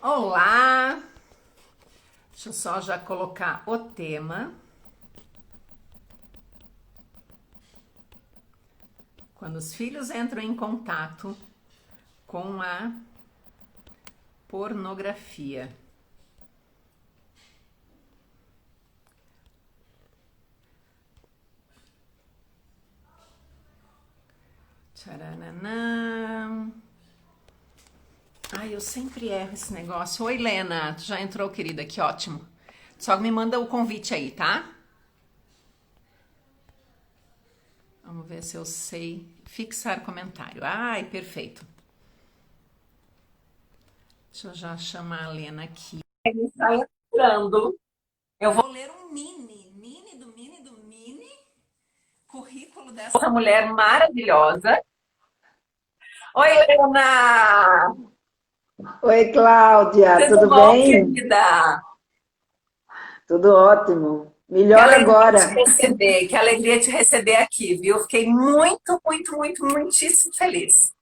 Olá! Deixa eu só já colocar o tema. Quando os filhos entram em contato com a pornografia. Tcharanã. Ai, eu sempre erro esse negócio. Oi, Lena. Tu já entrou, querida? Que ótimo. Só me manda o convite aí, tá? Vamos ver se eu sei fixar comentário. Ai, perfeito. Deixa eu já chamar a Lena aqui. Ele está entrando. Eu vou ler um mini currículo dessa mulher maravilhosa. Oi, Lena! Oi, Cláudia, Tudo tudo bom, bem? querida? Tudo ótimo. Que Melhor alegria te agora. receber, que alegria te receber aqui, viu? Fiquei muitíssimo feliz.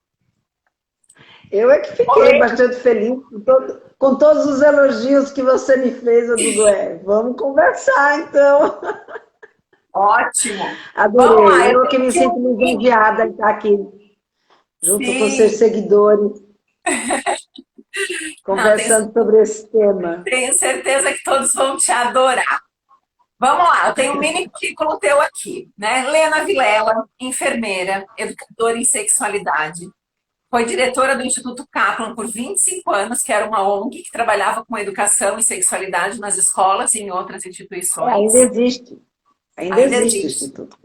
Eu é que fiquei Oi, bastante feliz com todos os elogios que você me fez. Eu digo, vamos conversar então. ótimo. Vamos lá, Adorei. eu Eu que tenho me aqui sinto um mini. lisonjeada em estar aqui junto com seus Sim, seguidores, não, conversando sobre esse tema. tenho certeza que todos vão te adorar. Vamos lá, eu tenho um mini currículo teu aqui, né? Lena Vilela, enfermeira, educadora em sexualidade. Foi diretora do Instituto Kaplan por 25 anos, que era uma ONG que trabalhava com educação e sexualidade nas escolas e em outras Ainda instituições. existe. Ainda Ainda existe o existe, Instituto.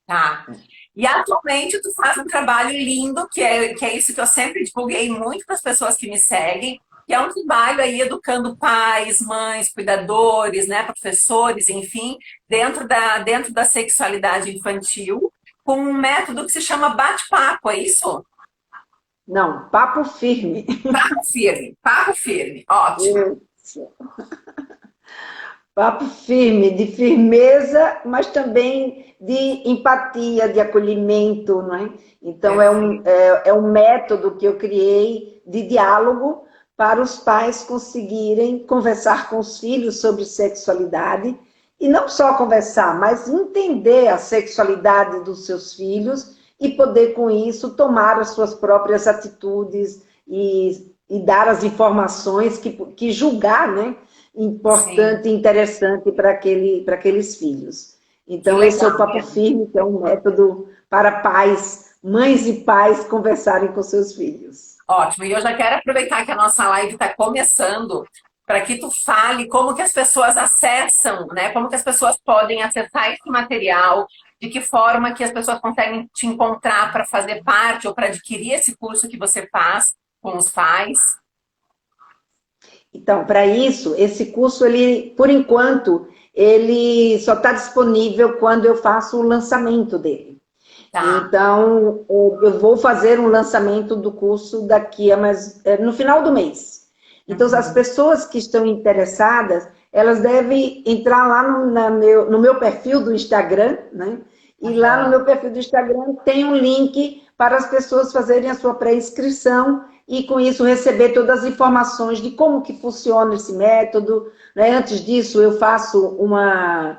tá? E atualmente tu faz um trabalho lindo, que é isso que eu sempre divulguei muito para as pessoas que me seguem, que é um trabalho aí educando pais, mães, cuidadores, né, professores, enfim, dentro da sexualidade infantil, com um método que se chama bate-papo, é isso? Não, papo firme. Papo firme, ótimo. Isso. Papo firme, de firmeza, mas também de empatia, de acolhimento, não é? Então, Perfeito. é um método que eu criei de diálogo para os pais conseguirem conversar com os filhos sobre sexualidade, e não só conversar, mas entender a sexualidade dos seus filhos e poder, com isso, tomar as suas próprias atitudes e dar as informações que julgar, né? Sim, Importante e interessante para aqueles filhos. que Então, esse é o legal, Papo Lena. Firme, que é um método para pais, mães e pais conversarem com seus filhos. Ótimo. E eu já quero aproveitar que a nossa live está começando para que tu fale como que as pessoas acessam, né? Como que as pessoas podem acessar esse material, de que forma que as pessoas conseguem te encontrar para fazer parte ou para adquirir esse curso que você faz com os pais. Então, para isso, esse curso, ele, por enquanto, ele só está disponível quando eu faço o lançamento dele. Tá. Então, eu vou fazer um lançamento do curso daqui a no final do mês. Então, as Uhum. pessoas que estão interessadas, elas devem entrar lá no meu perfil do Instagram, né? E lá no Aham. meu perfil do Instagram tem um link para as pessoas fazerem a sua pré-inscrição e com isso receber todas as informações de como que funciona esse método, né? Antes disso, eu faço uma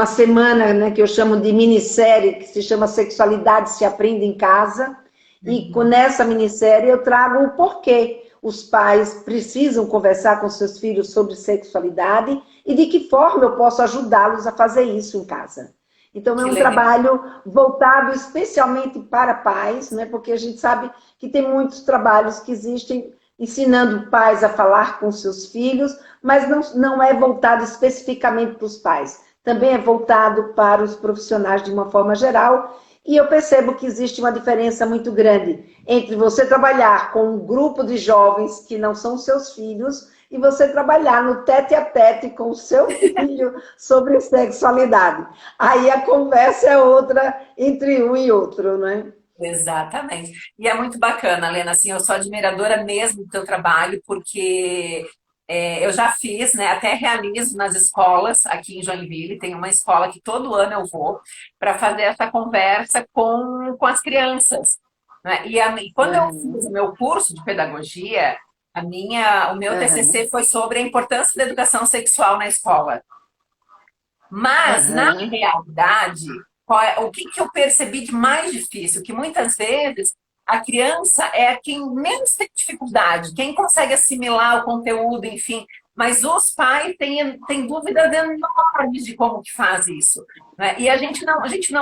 semana, né, que eu chamo de minissérie, que se chama Sexualidade se Aprende em Casa, e Uhum. nessa minissérie eu trago o porquê os pais precisam conversar com seus filhos sobre sexualidade e de que forma eu posso ajudá-los a fazer isso em casa. Então é Que um legal. trabalho voltado especialmente para pais, né, porque a gente sabe que tem muitos trabalhos que existem ensinando pais a falar com seus filhos, mas não é voltado especificamente para os pais, também é voltado para os profissionais de uma forma geral, e eu percebo que existe uma diferença muito grande entre você trabalhar com um grupo de jovens que não são seus filhos e você trabalhar no tete a tete com o seu filho sobre sexualidade. Aí a conversa é outra entre um e outro, né? Exatamente. E é muito bacana, Lena, assim, eu sou admiradora mesmo do teu trabalho, porque eu já fiz, né, até realizo nas escolas aqui em Joinville, tem uma escola que todo ano eu vou para fazer essa conversa com as crianças, né? E quando eu fiz o Uhum. meu curso de pedagogia, O meu Aham, TCC foi sobre a importância da educação sexual na escola. Mas, na aham. realidade, o que, que eu percebi de mais difícil? Que muitas vezes a criança é quem menos tem dificuldade, quem consegue assimilar o conteúdo, enfim. Mas os pais têm dúvidas enormes de como que faz isso. Né? E a gente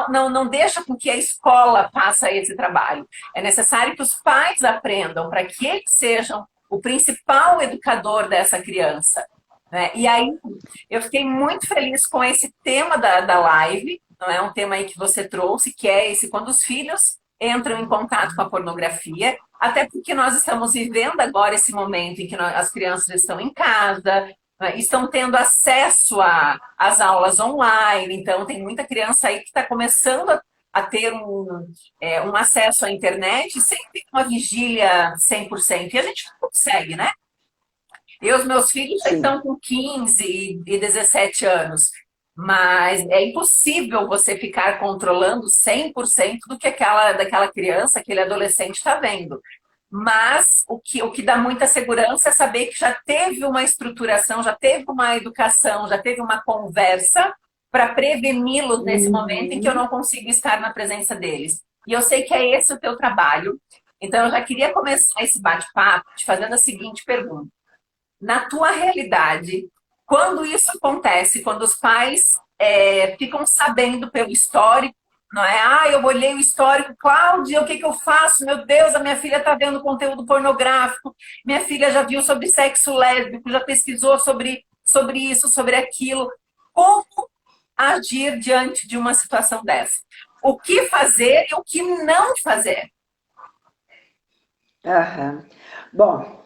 não deixa com que a escola faça esse trabalho. É necessário que os pais aprendam para que eles sejam o principal educador dessa criança. Né? E aí eu fiquei muito feliz com esse tema da live, não é um tema aí que você trouxe, que é esse quando os filhos entram em contato com a pornografia, até porque nós estamos vivendo agora esse momento em que as crianças estão em casa, né, estão tendo acesso às aulas online, então tem muita criança aí que está começando a ter um acesso à internet sem ter uma vigília 100%. E a gente não consegue, né? Os meus filhos já Sim. estão com 15 e 17 anos, mas é impossível você ficar controlando 100% do que daquela criança, aquele adolescente está vendo. Mas o que dá muita segurança é saber que já teve uma estruturação, já teve uma educação, já teve uma conversa para preveni-los nesse momento em que eu Uhum. não consigo estar na presença deles. E eu sei que é esse o teu trabalho. Então, eu já queria começar esse bate-papo te fazendo a seguinte pergunta. Na tua realidade, quando isso acontece, quando os pais ficam sabendo pelo histórico, não é? Ah, eu olhei o histórico, Cláudia, o que que eu faço? Meu Deus, a minha filha está vendo conteúdo pornográfico, minha filha já viu sobre sexo lésbico, já pesquisou sobre isso, sobre aquilo. Como agir diante de uma situação dessa? O que fazer e o que não fazer? Aham. Bom,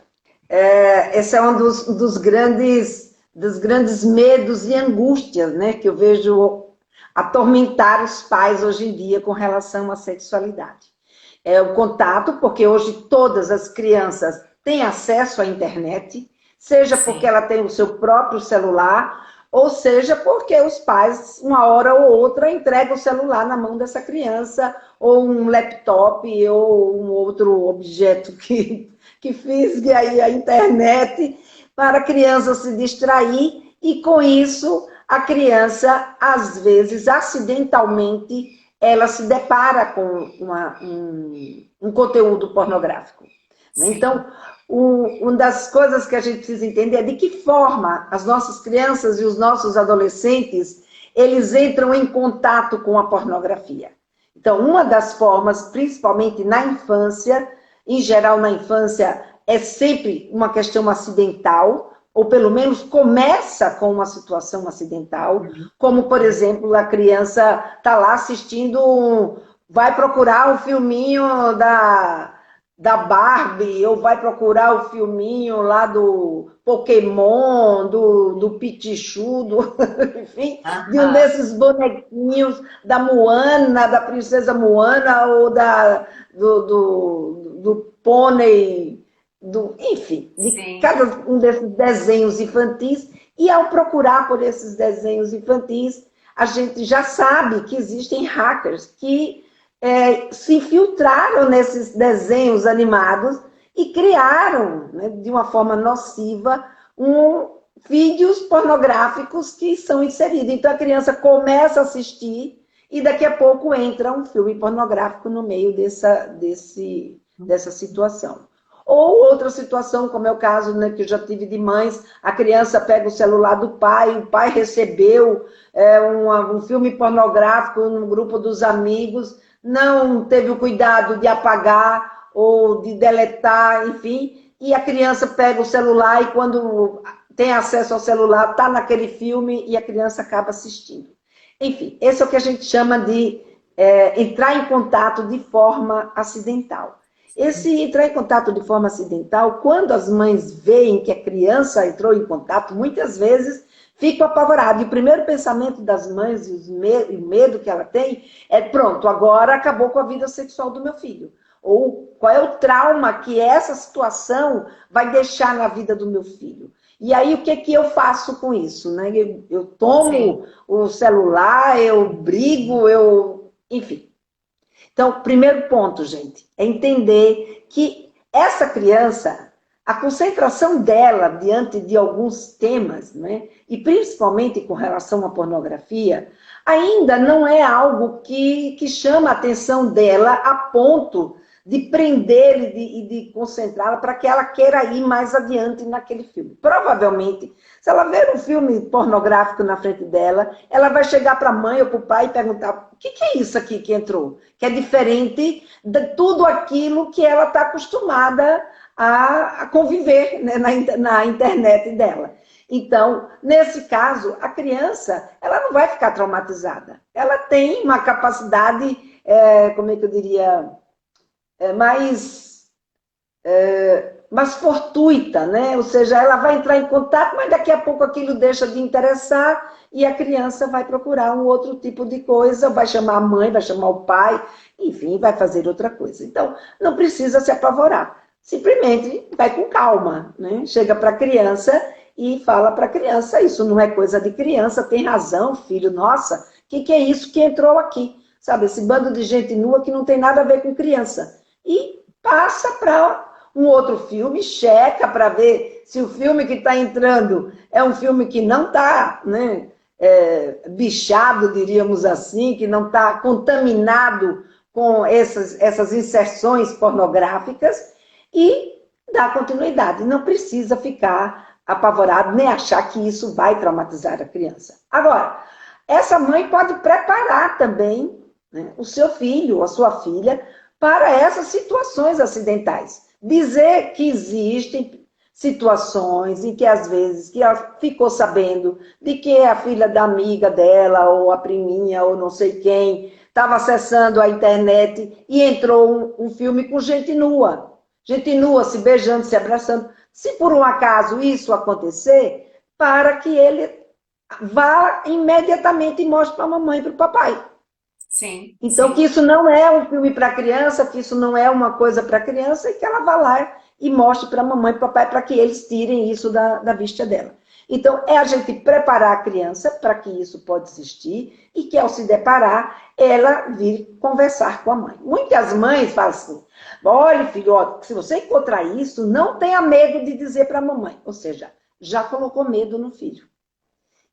esse é um dos grandes medos e angústias, né, que eu vejo atormentar os pais hoje em dia com relação à sexualidade. É o contato, porque hoje todas as crianças têm acesso à internet, seja porque Sim, ela tem o seu próprio celular, ou seja porque os pais, uma hora ou outra, entregam o celular na mão dessa criança, ou um laptop, ou um outro objeto que fisgue aí a internet, para a criança se distrair, e com isso a criança, às vezes, acidentalmente, ela se depara com um conteúdo pornográfico. Então, sim, uma das coisas que a gente precisa entender é de que forma as nossas crianças e os nossos adolescentes, eles entram em contato com a pornografia. Então, uma das formas, principalmente na infância, em geral na infância, é sempre uma questão acidental, ou pelo menos começa com uma situação acidental, como, por exemplo, a criança está lá assistindo, vai procurar o filminho da Barbie, ou vai procurar o filminho lá do Pokémon, do Pichichu, enfim, de um aham, desses bonequinhos da Moana, da princesa Moana, ou do pônei, enfim, de sim, cada um desses desenhos infantis, e ao procurar por esses desenhos infantis, a gente já sabe que existem hackers que se infiltraram nesses desenhos animados e criaram, né, de uma forma nociva, vídeos pornográficos que são inseridos. Então a criança começa a assistir e daqui a pouco entra um filme pornográfico no meio dessa situação. Ou outra situação, como é o caso, né, que eu já tive de mães, a criança pega o celular do pai, o pai recebeu um filme pornográfico no grupo dos amigos, não teve o cuidado de apagar ou de deletar, enfim, e a criança pega o celular e quando tem acesso ao celular, está naquele filme e a criança acaba assistindo. Enfim, esse é o que a gente chama de entrar em contato de forma acidental. Esse entrar em contato de forma acidental, quando as mães veem que a criança entrou em contato, muitas vezes ficam apavoradas. E o primeiro pensamento das mães e o medo que ela tem é: pronto, agora acabou com a vida sexual do meu filho. Ou qual é o trauma que essa situação vai deixar na vida do meu filho. E aí, o que, que eu faço com isso? Né? Eu sim. tomo o celular, eu brigo, enfim. Então, primeiro ponto, gente, é entender que essa criança, a concentração dela diante de alguns temas, né, e principalmente com relação à pornografia, ainda não é algo que chama a atenção dela a ponto de prender e de concentrá-la para que ela queira ir mais adiante naquele filme. Provavelmente, se ela ver um filme pornográfico na frente dela, ela vai chegar para a mãe ou para o pai e perguntar: o que é isso aqui que entrou? Que é diferente de tudo aquilo que ela está acostumada a conviver, né, na internet dela. Então, nesse caso, a criança, ela não vai ficar traumatizada. Ela tem uma capacidade, como é que eu diria, mais fortuita, né? Ou seja, ela vai entrar em contato, mas daqui a pouco aquilo deixa de interessar e a criança vai procurar um outro tipo de coisa, vai chamar a mãe, vai chamar o pai, enfim, vai fazer outra coisa. Então, não precisa se apavorar. Simplesmente vai com calma, né? Chega para a criança e fala para a criança: isso não é coisa de criança, tem razão, filho, nossa, o que é isso que entrou aqui? Sabe, esse bando de gente nua que não tem nada a ver com criança. E passa para um outro filme, checa para ver se o filme que está entrando é um filme que não está, né, bichado, diríamos assim, que não está contaminado com essas inserções pornográficas, e dá continuidade. Não precisa ficar apavorado nem achar que isso vai traumatizar a criança. Agora, essa mãe pode preparar também, né, o seu filho ou a sua filha para essas situações acidentais. Dizer que existem situações em que, às vezes, que ela ficou sabendo de que a filha da amiga dela, ou a priminha, ou não sei quem, estava acessando a internet e entrou um filme com gente nua. Gente nua, se beijando, se abraçando. Se por um acaso isso acontecer, para que ele vá imediatamente e mostre para a mamãe e para o papai. Sim. Então, Sim. que isso não é um filme para criança, que isso não é uma coisa para criança, e que ela vá lá e mostre para a mamãe e para o papai, para que eles tirem isso da vista dela. Então, é a gente preparar a criança para que isso pode existir, e que ao se deparar, ela vir conversar com a mãe. Muitas mães falam assim: olha, filho, ó, se você encontrar isso, não tenha medo de dizer para a mamãe. Ou seja, já colocou medo no filho.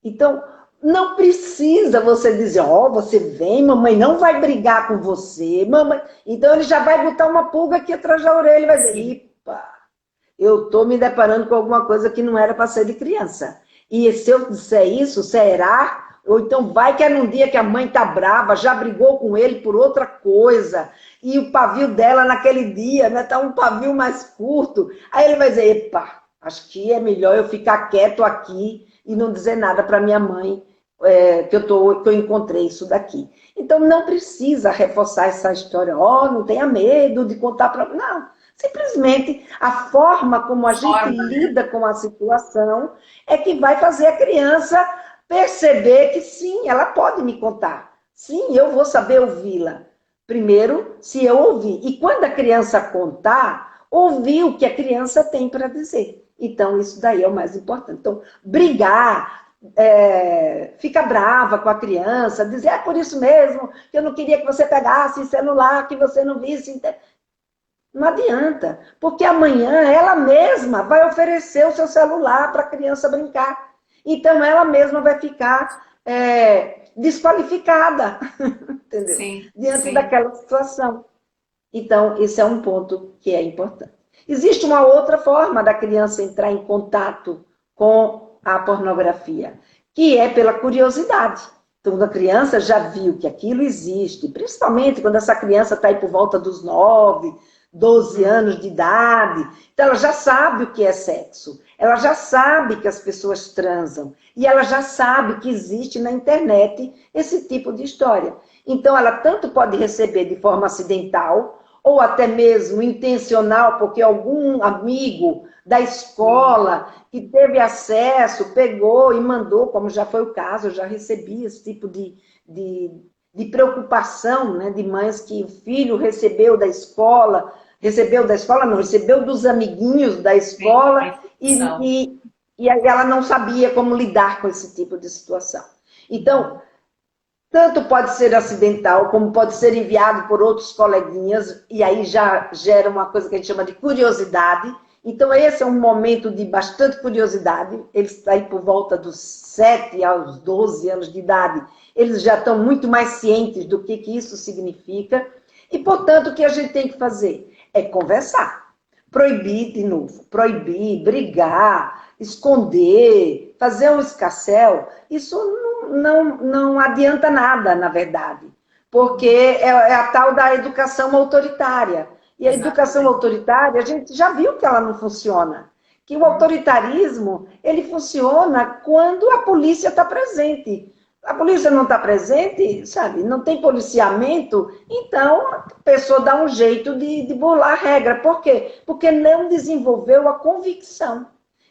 Então, não precisa você dizer: ó, você vem, mamãe não vai brigar com você, mamãe. Então ele já vai botar uma pulga aqui atrás da orelha e vai dizer: ipa, eu estou me deparando com alguma coisa que não era para ser de criança. E se eu disser isso, será? Ou então vai que é num dia que a mãe tá brava, já brigou com ele por outra coisa, e o pavio dela naquele dia, né, tá um pavio mais curto. Aí ele vai dizer: epa, acho que é melhor eu ficar quieto aqui e não dizer nada para minha mãe, que eu encontrei isso daqui. Então, não precisa reforçar essa história: ó, não tenha medo de contar para... Não, simplesmente a forma como a gente lida com a situação é que vai fazer a criança perceber que sim, ela pode me contar. Sim, eu vou saber ouvi-la. Primeiro, se eu ouvir. E quando a criança contar, ouvir o que a criança tem para dizer. Então, isso daí é o mais importante. Então, brigar, fica brava com a criança, dizer: é por isso mesmo que eu não queria que você pegasse celular, que você não visse. Não adianta, porque amanhã ela mesma vai oferecer o seu celular para a criança brincar. Então ela mesma vai ficar desqualificada, entendeu? Sim, Diante sim. daquela situação. Então, esse é um ponto que é importante. Existe uma outra forma da criança entrar em contato com a pornografia, que é pela curiosidade. Então, quando a criança já viu que aquilo existe, principalmente quando essa criança está aí por volta dos 9, 12 anos de idade, então ela já sabe o que é sexo, ela já sabe que as pessoas transam, e ela já sabe que existe na internet esse tipo de história. Então, ela tanto pode receber de forma acidental, ou até mesmo intencional, porque algum amigo da escola que teve acesso, pegou e mandou, como já foi o caso, eu já recebi esse tipo de preocupação, né, de mães que o filho recebeu dos amiguinhos da escola, e aí ela não sabia como lidar com esse tipo de situação. Então, tanto pode ser acidental, como pode ser enviado por outros coleguinhas, e aí já gera uma coisa que a gente chama de curiosidade, Então, esse é um momento de bastante curiosidade. Eles aí por volta dos 7 aos 12 anos de idade, eles já estão muito mais cientes do que isso significa. E, portanto, o que a gente tem que fazer é conversar. Proibir de novo, proibir, brigar, esconder, fazer um escarcéu, isso não adianta nada, na verdade, porque é a tal da educação autoritária. E a educação autoritária, a gente já viu que ela não funciona. Que o autoritarismo, ele funciona quando a polícia está presente. A polícia não está presente, sabe? Não tem policiamento, então a pessoa dá um jeito de burlar a regra. Por quê? Porque não desenvolveu a convicção.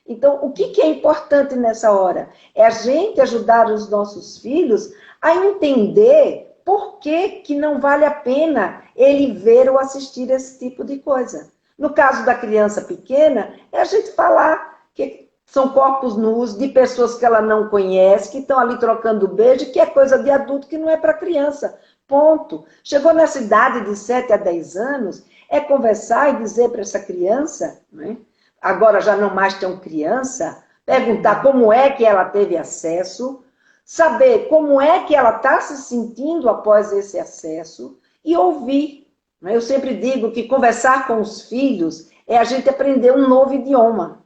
Então, o que é importante nessa hora? É a gente ajudar os nossos filhos a entender por que não vale a pena ele ver ou assistir esse tipo de coisa. No caso da criança pequena, é a gente falar que são corpos nus de pessoas que ela não conhece, que estão ali trocando beijo, que é coisa de adulto, que não é para criança. Ponto. Chegou nessa idade de 7 a 10 anos, é conversar e dizer para essa criança, né? Agora já não mais tão criança, perguntar como é que ela teve acesso, saber como é que ela está se sentindo após esse acesso e ouvir. Eu sempre digo que conversar com os filhos é a gente aprender um novo idioma.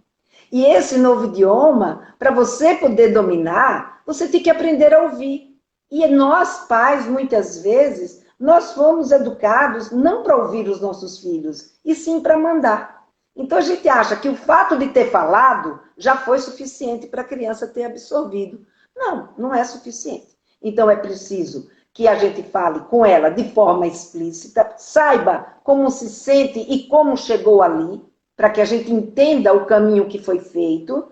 E esse novo idioma, para você poder dominar, você tem que aprender a ouvir. E nós, pais, muitas vezes, nós fomos educados não para ouvir os nossos filhos, e sim para mandar. Então a gente acha que o fato de ter falado já foi suficiente para a criança ter absorvido. Não, não é suficiente. Então é preciso que a gente fale com ela de forma explícita, saiba como se sente e como chegou ali, para que a gente entenda o caminho que foi feito,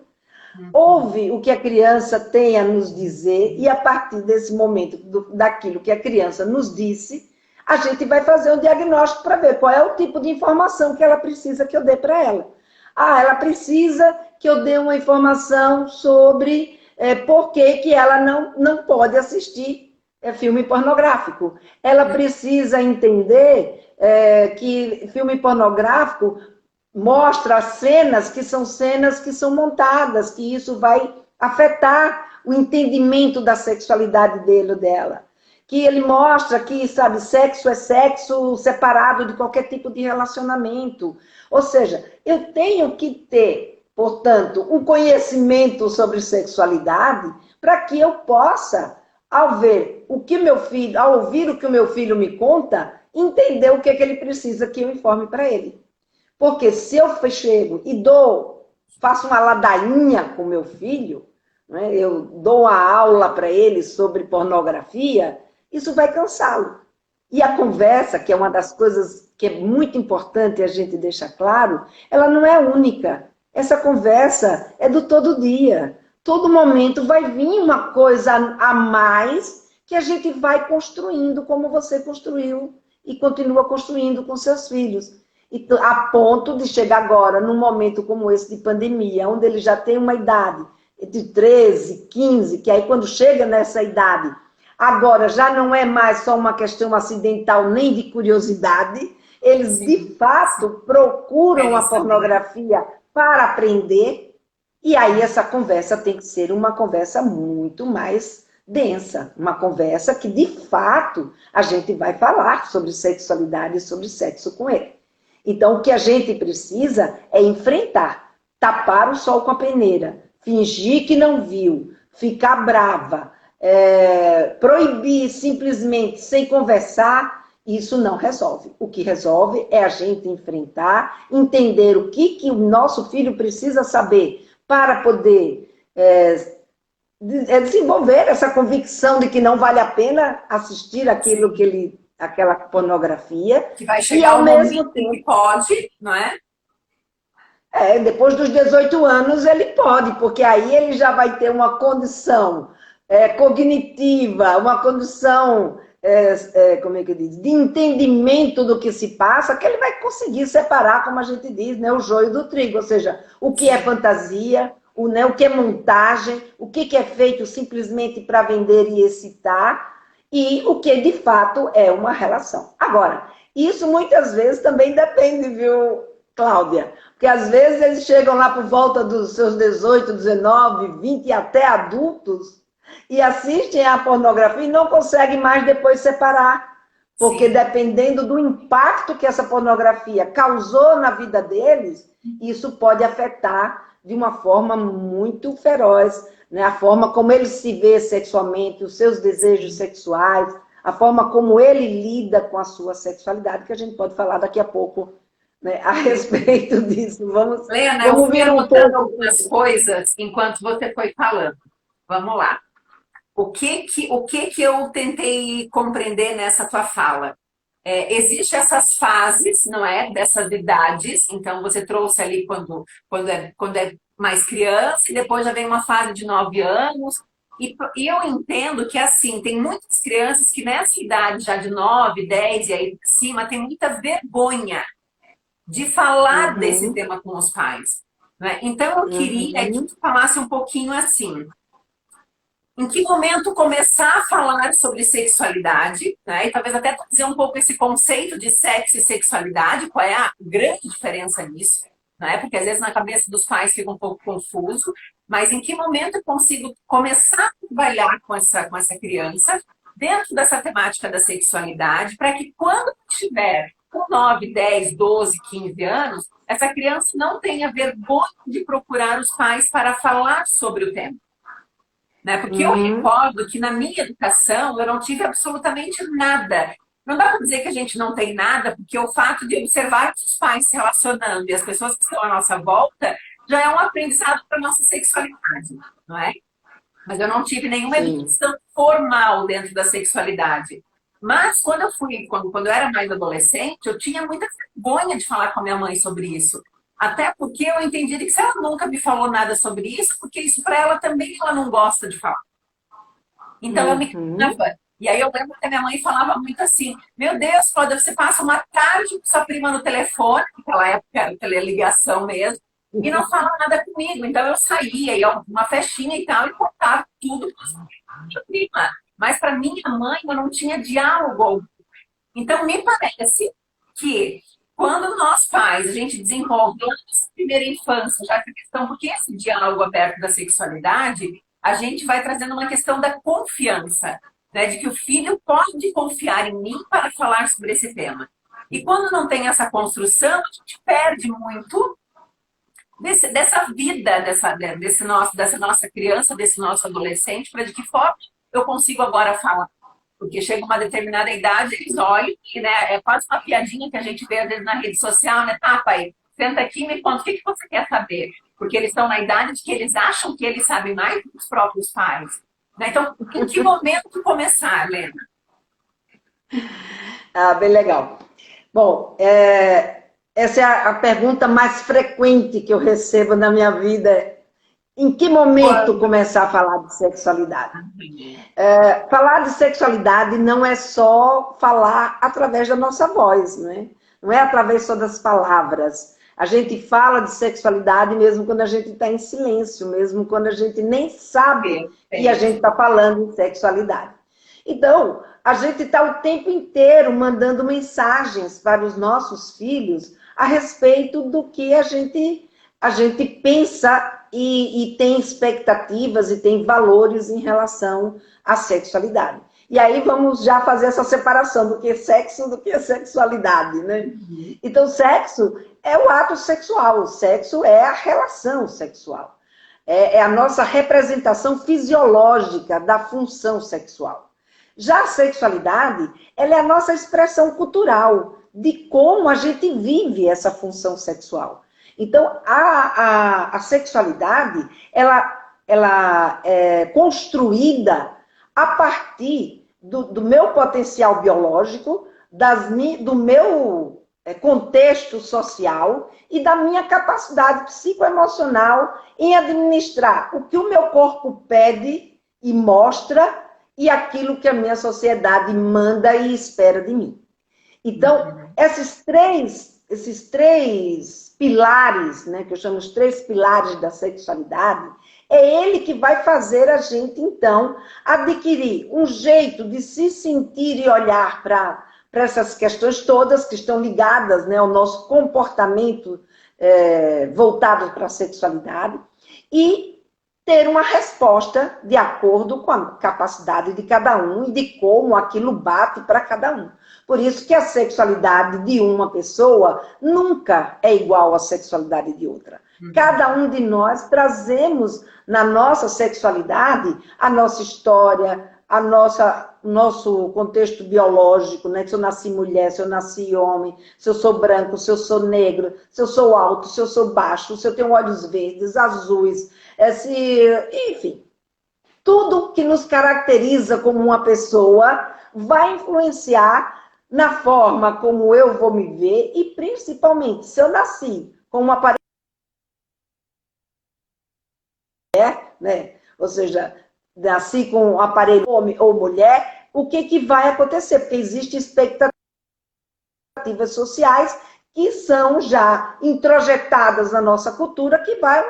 ouve o que a criança tem a nos dizer e a partir desse momento, daquilo que a criança nos disse, a gente vai fazer um diagnóstico para ver qual é o tipo de informação que ela precisa que eu dê para ela. Ah, ela precisa que eu dê uma informação sobre por que ela não pode assistir filme pornográfico. Ela precisa entender que filme pornográfico mostra cenas que são montadas, que isso vai afetar o entendimento da sexualidade dele ou dela. Que ele mostra que, sabe, sexo é sexo separado de qualquer tipo de relacionamento. Ou seja, eu tenho que ter, portanto, um conhecimento sobre sexualidade para que eu possa, ao ver o que meu filho, ao ouvir o que o meu filho me conta, entender o que é que ele precisa que eu informe para ele. Porque se eu chego e faço uma ladainha com meu filho, né, eu dou uma aula para ele sobre pornografia, isso vai cansá-lo. E a conversa, que é uma das coisas que é muito importante a gente deixar claro, ela não é única. Essa conversa é do todo dia. Todo momento vai vir uma coisa a mais que a gente vai construindo como você construiu e continua construindo com seus filhos. A ponto de chegar agora, num momento como esse de pandemia, onde ele já tem uma idade de 13, 15, que aí quando chega nessa idade, agora já não é mais só uma questão acidental nem de curiosidade, eles de fato procuram a pornografia para aprender, e aí essa conversa tem que ser uma conversa muito mais densa, uma conversa que de fato a gente vai falar sobre sexualidade e sobre sexo com ele. Então, o que a gente precisa é enfrentar, tapar o sol com a peneira, fingir que não viu, ficar brava, proibir simplesmente sem conversar, isso não resolve. O que resolve é a gente enfrentar, entender o que o nosso filho precisa saber para poder desenvolver essa convicção de que não vale a pena assistir aquilo que ele... aquela pornografia. Que vai chegar ao mesmo tempo que pode, não é? Depois dos 18 anos ele pode, porque aí ele já vai ter uma condição cognitiva, uma condição, como é que diz, de entendimento do que se passa, que ele vai conseguir separar, como a gente diz, né, o joio do trigo, ou seja, o que é fantasia, o que é montagem, o que é feito simplesmente para vender e excitar, e o que de fato é uma relação. Agora, isso muitas vezes também depende, viu, Cláudia? Porque às vezes eles chegam lá por volta dos seus 18, 19, 20 e até adultos e assistem à pornografia e não conseguem mais depois separar. Porque Sim. dependendo do impacto que essa pornografia causou na vida deles, isso pode afetar de uma forma muito feroz, né? A forma como ele se vê sexualmente, os seus desejos sexuais, a forma como ele lida com a sua sexualidade, que a gente pode falar daqui a pouco, né, a respeito disso. Lena, eu Vamos fui vir um anotando pouco. algumas coisas enquanto você foi falando. Vamos lá. O que que eu tentei compreender nessa tua fala? Existem essas fases, não é? Dessas idades. Então, você trouxe ali quando é mais criança, e depois já vem uma fase de 9 anos. E eu entendo que, assim, tem muitas crianças que nessa idade já de 9, 10 e aí por cima, tem muita vergonha de falar desse Uhum, tema com os pais. Né? Então, eu queria que uhum, tu falasse um pouquinho assim. Em que momento começar a falar sobre sexualidade, né? E talvez até dizer um pouco esse conceito de sexo e sexualidade, qual é a grande diferença nisso, né? Porque às vezes na cabeça dos pais fica um pouco confuso, mas em que momento eu consigo começar a trabalhar com essa criança dentro dessa temática da sexualidade, para que quando estiver com 9, 10, 12, 15 anos, essa criança não tenha vergonha de procurar os pais para falar sobre o tema. Né? Porque eu uhum. recordo que na minha educação eu não tive absolutamente nada. Não dá para dizer que a gente não tem nada, porque o fato de observar os pais se relacionando e as pessoas que estão à nossa volta já é um aprendizado para a nossa sexualidade, não é? Mas eu não tive nenhuma Sim. educação formal dentro da sexualidade. Mas quando eu era mais adolescente, eu tinha muita vergonha de falar com a minha mãe sobre isso. Até porque eu entendi que se ela nunca me falou nada sobre isso, porque isso para ela também ela não gosta de falar. Então eu me Uhum. calava. E aí eu lembro que a minha mãe falava muito assim: Meu Deus, Cláudia, você passa uma tarde com sua prima no telefone, naquela época era teleligação mesmo, e não fala nada comigo. Então eu saía, ia a uma festinha e tal, e contava tudo para minha prima. Mas para minha mãe eu não tinha diálogo. Então me parece que quando nós pais, a gente desenvolve nessa primeira infância, já essa questão, porque esse diálogo aberto da sexualidade, a gente vai trazendo uma questão da confiança, né? De que o filho pode confiar em mim para falar sobre esse tema. E quando não tem essa construção, a gente perde muito dessa vida, dessa nossa criança, desse nosso adolescente, para de que forma eu consigo agora falar. Porque chega uma determinada idade, eles olham e, né, é quase uma piadinha que a gente vê às vezes na rede social, né? Tá, pai, senta aqui e me conta o que você quer saber. Porque eles estão na idade de que eles acham que eles sabem mais do que os próprios pais. Né? Então, em que momento começar, Lena? Ah, bem legal. Bom, essa é a pergunta mais frequente que eu recebo na minha vida. Em que momento Quando? começar a falar de sexualidade? Falar de sexualidade não é só falar através da nossa voz, né? Não é através só das palavras. A gente fala de sexualidade mesmo quando a gente está em silêncio, mesmo quando a gente nem sabe que a gente Perfeito. está falando de sexualidade. Então, a gente está o tempo inteiro mandando mensagens para os nossos filhos a respeito do que a gente pensa e tem expectativas e tem valores em relação à sexualidade. E aí vamos já fazer essa separação do que é sexo do que é sexualidade, né? Então, sexo é o ato sexual, o sexo é a relação sexual. É a nossa representação fisiológica da função sexual. Já a sexualidade, ela é a nossa expressão cultural de como a gente vive essa função sexual. Então, a sexualidade, ela é construída a partir do meu potencial biológico, do meu contexto social e da minha capacidade psicoemocional em administrar o que o meu corpo pede e mostra e aquilo que a minha sociedade manda e espera de mim. Então, esses três pilares, né, que eu chamo os 3 pilares da sexualidade, é ele que vai fazer a gente, então, adquirir um jeito de se sentir e olhar para essas questões todas que estão ligadas, né, ao nosso comportamento voltado para a sexualidade e ter uma resposta de acordo com a capacidade de cada um e de como aquilo bate para cada um. Por isso que a sexualidade de uma pessoa nunca é igual à sexualidade de outra. Cada um de nós trazemos na nossa sexualidade a nossa história, nosso contexto biológico, né? Se eu nasci mulher, se eu nasci homem, se eu sou branco, se eu sou negro, se eu sou alto, se eu sou baixo, se eu tenho olhos verdes, azuis, enfim. Tudo que nos caracteriza como uma pessoa vai influenciar na forma como eu vou me ver e, principalmente, se eu nasci com uma aparência, né? Ou seja, nasci com um aparelho homem ou mulher, o que vai acontecer? Porque existem expectativas sociais que são já introjetadas na nossa cultura, que vai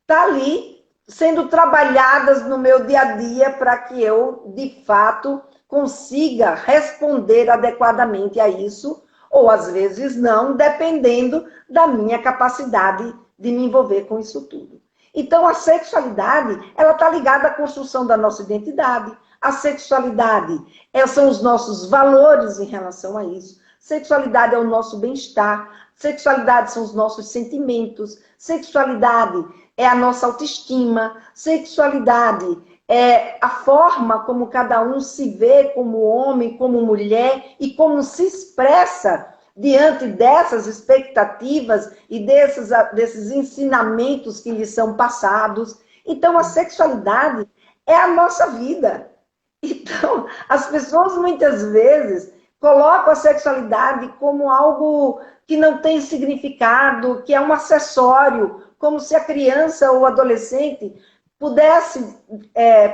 estar ali sendo trabalhadas no meu dia a dia para que eu, de fato, consiga responder adequadamente a isso, ou às vezes não, dependendo da minha capacidade de me envolver com isso tudo. Então, a sexualidade, ela está ligada à construção da nossa identidade. A sexualidade são os nossos valores em relação a isso. Sexualidade é o nosso bem-estar. Sexualidade são os nossos sentimentos. Sexualidade é a nossa autoestima. Sexualidade é a forma como cada um se vê como homem, como mulher e como se expressa diante dessas expectativas e desses ensinamentos que lhes são passados. Então, a sexualidade é a nossa vida. Então, as pessoas muitas vezes colocam a sexualidade como algo que não tem significado, que é um acessório, como se a criança ou o adolescente pudesse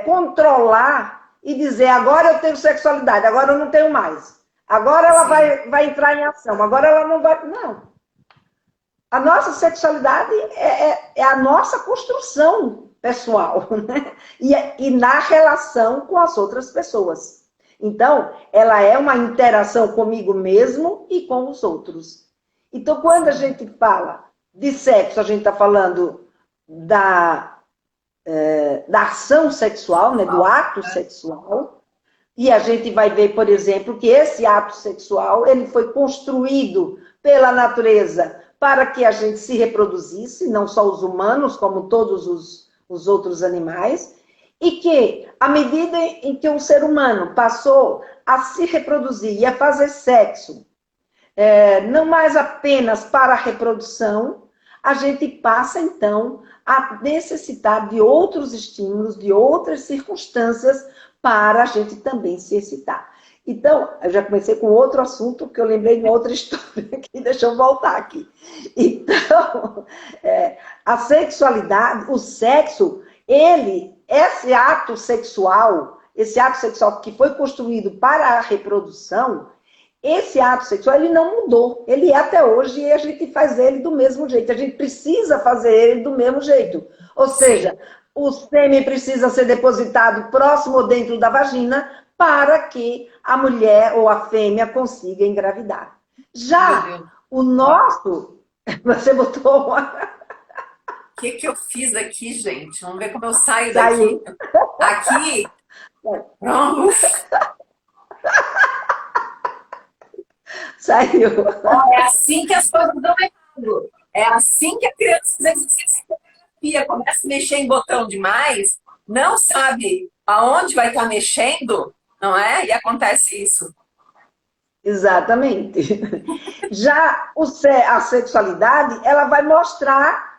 controlar e dizer, agora eu tenho sexualidade, agora eu não tenho mais. Agora ela vai entrar em ação, agora ela não vai... Não. A nossa sexualidade é a nossa construção pessoal, né? E na relação com as outras pessoas. Então, ela é uma interação comigo mesmo e com os outros. Então, quando a gente fala de sexo, a gente está falando da ação sexual, né? Do ato sexual. E a gente vai ver, por exemplo, que esse ato sexual ele foi construído pela natureza para que a gente se reproduzisse, não só os humanos, como todos os outros animais, e que, à medida em que o ser humano passou a se reproduzir e a fazer sexo, não mais apenas para a reprodução, a gente passa, então, a necessitar de outros estímulos, de outras circunstâncias, para a gente também se excitar. Então, eu já comecei com outro assunto, que eu lembrei de uma outra história aqui, deixa eu voltar aqui. Então, a sexualidade, o sexo, esse ato sexual que foi construído para a reprodução, esse ato sexual, ele não mudou. Ele é até hoje e a gente faz ele do mesmo jeito. A gente precisa fazer ele do mesmo jeito. Ou seja, o sêmen precisa ser depositado próximo ou dentro da vagina para que a mulher ou a fêmea consiga engravidar. Já o nosso... Você botou uma... O que eu fiz aqui, gente? Vamos ver como eu saio daqui. Aqui. Saiu. É assim que as coisas dão errado. É assim que a criança começa a mexer em botão demais, não sabe aonde vai estar mexendo, não é? E acontece isso. Exatamente. Já a sexualidade, ela vai mostrar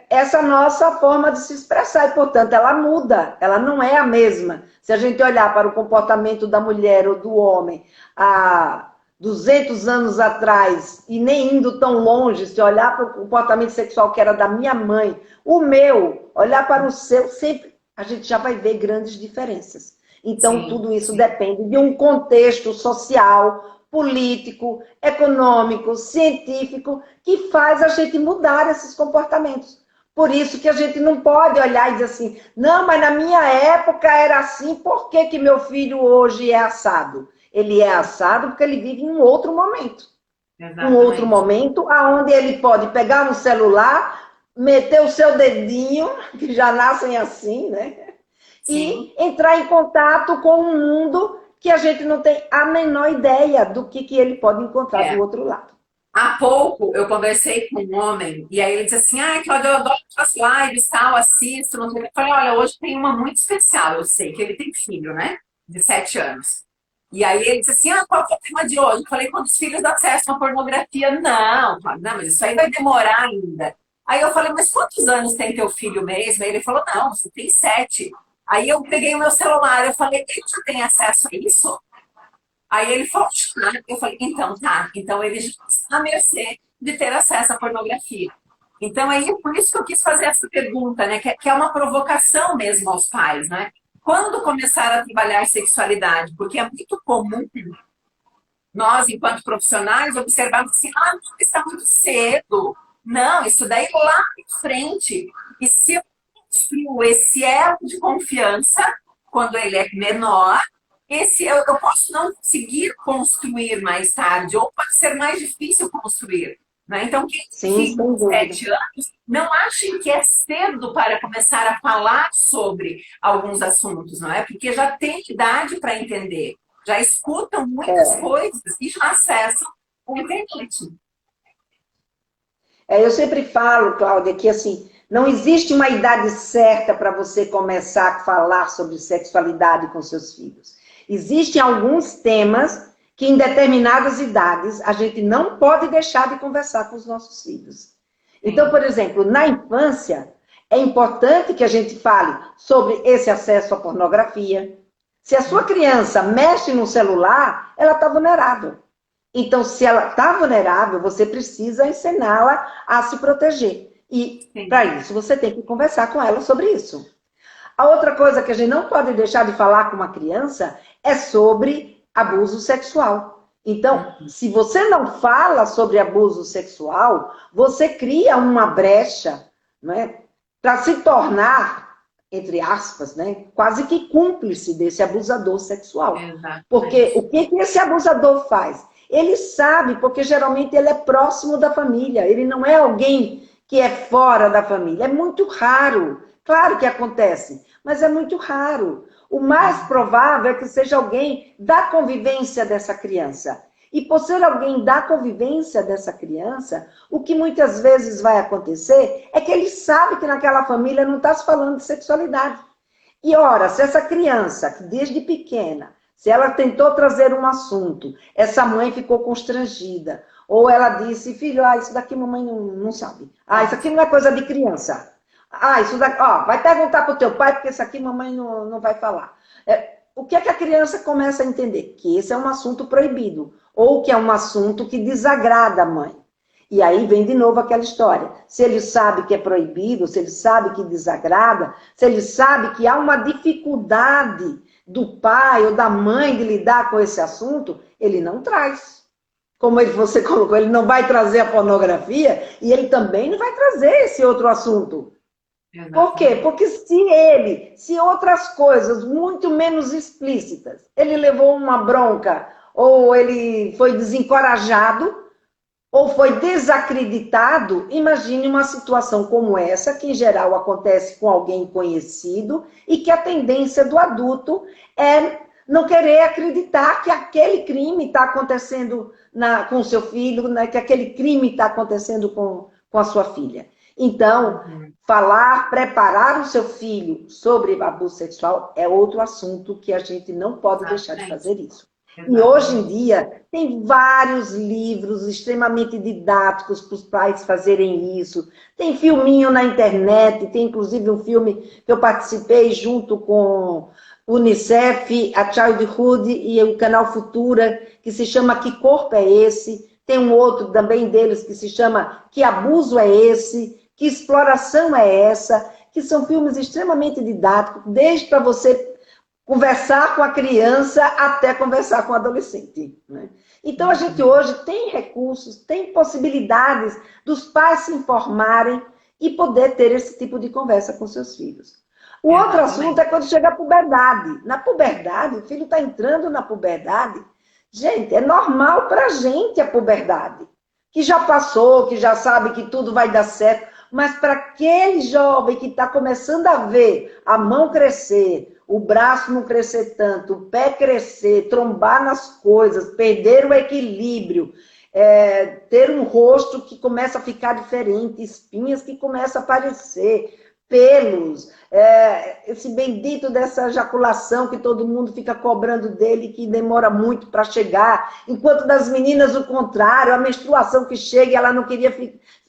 essa nossa forma de se expressar e, portanto, ela muda, ela não é a mesma. Se a gente olhar para o comportamento da mulher ou do homem há 200 anos atrás, e nem indo tão longe, se olhar para o comportamento sexual que era da minha mãe, o meu, olhar para o seu, sempre a gente já vai ver grandes diferenças. Então, tudo isso depende de um contexto social, político, econômico, científico, que faz a gente mudar esses comportamentos. Por isso que a gente não pode olhar e dizer assim, não, mas na minha época era assim, por que meu filho hoje é assado? Ele é assado porque ele vive em um outro momento. Um outro Exatamente. momento onde ele pode pegar um celular, meter o seu dedinho, que já nascem assim, né? Sim. E entrar em contato com um mundo que a gente não tem a menor ideia do que ele pode encontrar do É. outro lado. Há pouco eu conversei com um homem e aí ele disse assim, ah, Cláudia, eu adoro as lives, tal, assisto, não sei o que. Eu falei, olha, hoje tem uma muito especial, eu sei que ele tem filho, né? De 7 anos. E aí ele disse assim, ah, qual que é o tema de hoje? Eu falei, quando os filhos acessam a pornografia. Não, Cláudia, não, mas isso aí vai demorar ainda. Aí eu falei, mas quantos anos tem teu filho mesmo? Aí ele falou, não, você tem 7. Aí eu peguei o meu celular, eu falei, ele já tem acesso a isso? Aí ele falou, ah, eu falei, então tá, então ele já está à mercê de ter acesso à pornografia. Então aí é por isso que eu quis fazer essa pergunta, né? Que é uma provocação mesmo aos pais, né? Quando começar a trabalhar sexualidade? Porque é muito comum nós, enquanto profissionais, observarmos assim, ah, não, está muito cedo. Não, isso daí lá em frente. E se eu construo esse elo de confiança, quando ele é menor, eu posso não conseguir construir mais tarde, ou pode ser mais difícil construir. Né? Então, quem tem Sim, filho sem de dúvida. 7 anos, não achem que é cedo para começar a falar sobre alguns assuntos, não é? Porque já tem idade para entender, já escutam muitas É. coisas e já acessam o internet. Eu sempre falo, Cláudia, que assim, não existe uma idade certa para você começar a falar sobre sexualidade com seus filhos. Existem alguns temas que em determinadas idades a gente não pode deixar de conversar com os nossos filhos. Então, Sim, por exemplo, na infância, é importante que a gente fale sobre esse acesso à pornografia. Se a sua criança mexe no celular, ela está vulnerável. Então, se ela está vulnerável, você precisa ensiná-la a se proteger. E, sim. para isso, você tem que conversar com ela sobre isso. A outra coisa que a gente não pode deixar de falar com uma criança é sobre abuso sexual. Então, se você não fala sobre abuso sexual, você cria uma brecha, né, para se tornar, entre aspas, né, quase que cúmplice desse abusador sexual. Porque Exatamente. o que esse abusador faz? Ele sabe, porque geralmente ele é próximo da família, ele não é alguém que é fora da família. É muito raro. Claro que acontece, mas é muito raro. O mais provável é que seja alguém da convivência dessa criança. E por ser alguém da convivência dessa criança, o que muitas vezes vai acontecer é que ele sabe que naquela família não está se falando de sexualidade. E ora, se essa criança, que desde pequena, se ela tentou trazer um assunto, essa mãe ficou constrangida, ou ela disse, filho, isso daqui mamãe não sabe. Isso aqui não é coisa de criança. Isso daqui, vai perguntar para o teu pai, porque isso aqui mamãe não vai falar. O que é que a criança começa a entender? Que esse é um assunto proibido, ou que é um assunto que desagrada a mãe. E aí vem de novo aquela história. Se ele sabe que é proibido, se ele sabe que desagrada, se ele sabe que há uma dificuldade do pai ou da mãe de lidar com esse assunto, ele não traz. Como você colocou, ele não vai trazer a pornografia e ele também não vai trazer esse outro assunto. Por quê? Exatamente. Porque se outras coisas muito menos explícitas, ele levou uma bronca, ou ele foi desencorajado, ou foi desacreditado, imagine uma situação como essa, que em geral acontece com alguém conhecido, e que a tendência do adulto é não querer acreditar que aquele crime está acontecendo com o seu filho, né, que aquele crime está acontecendo com a sua filha. Então, falar, preparar o seu filho sobre abuso sexual é outro assunto que a gente não pode deixar de Exatamente. fazer isso. E hoje em Exatamente. dia tem vários livros extremamente didáticos para os pais fazerem isso. Tem filminho na internet, tem inclusive um filme que eu participei junto com Unicef, a Childhood e o canal Futura, que se chama Que Corpo é Esse? Tem um outro também deles que se chama Que Abuso é Esse? Que Exploração é Essa? Que são filmes extremamente didáticos, desde para você conversar com a criança até conversar com o adolescente. Né? Então, a gente hoje tem recursos, tem possibilidades dos pais se informarem e poder ter esse tipo de conversa com seus filhos. O outro assunto Exatamente. é quando chega a puberdade. Na puberdade, o filho está entrando na puberdade, Gente, é normal para a gente a puberdade. Que já passou, que já sabe que tudo vai dar certo. Mas para aquele jovem que está começando a ver a mão crescer, o braço não crescer tanto, o pé crescer, trombar nas coisas, perder o equilíbrio, ter um rosto que começa a ficar diferente, espinhas que começam a aparecer, pelos, esse bendito dessa ejaculação que todo mundo fica cobrando dele, que demora muito para chegar, enquanto das meninas o contrário, a menstruação que chega e ela não queria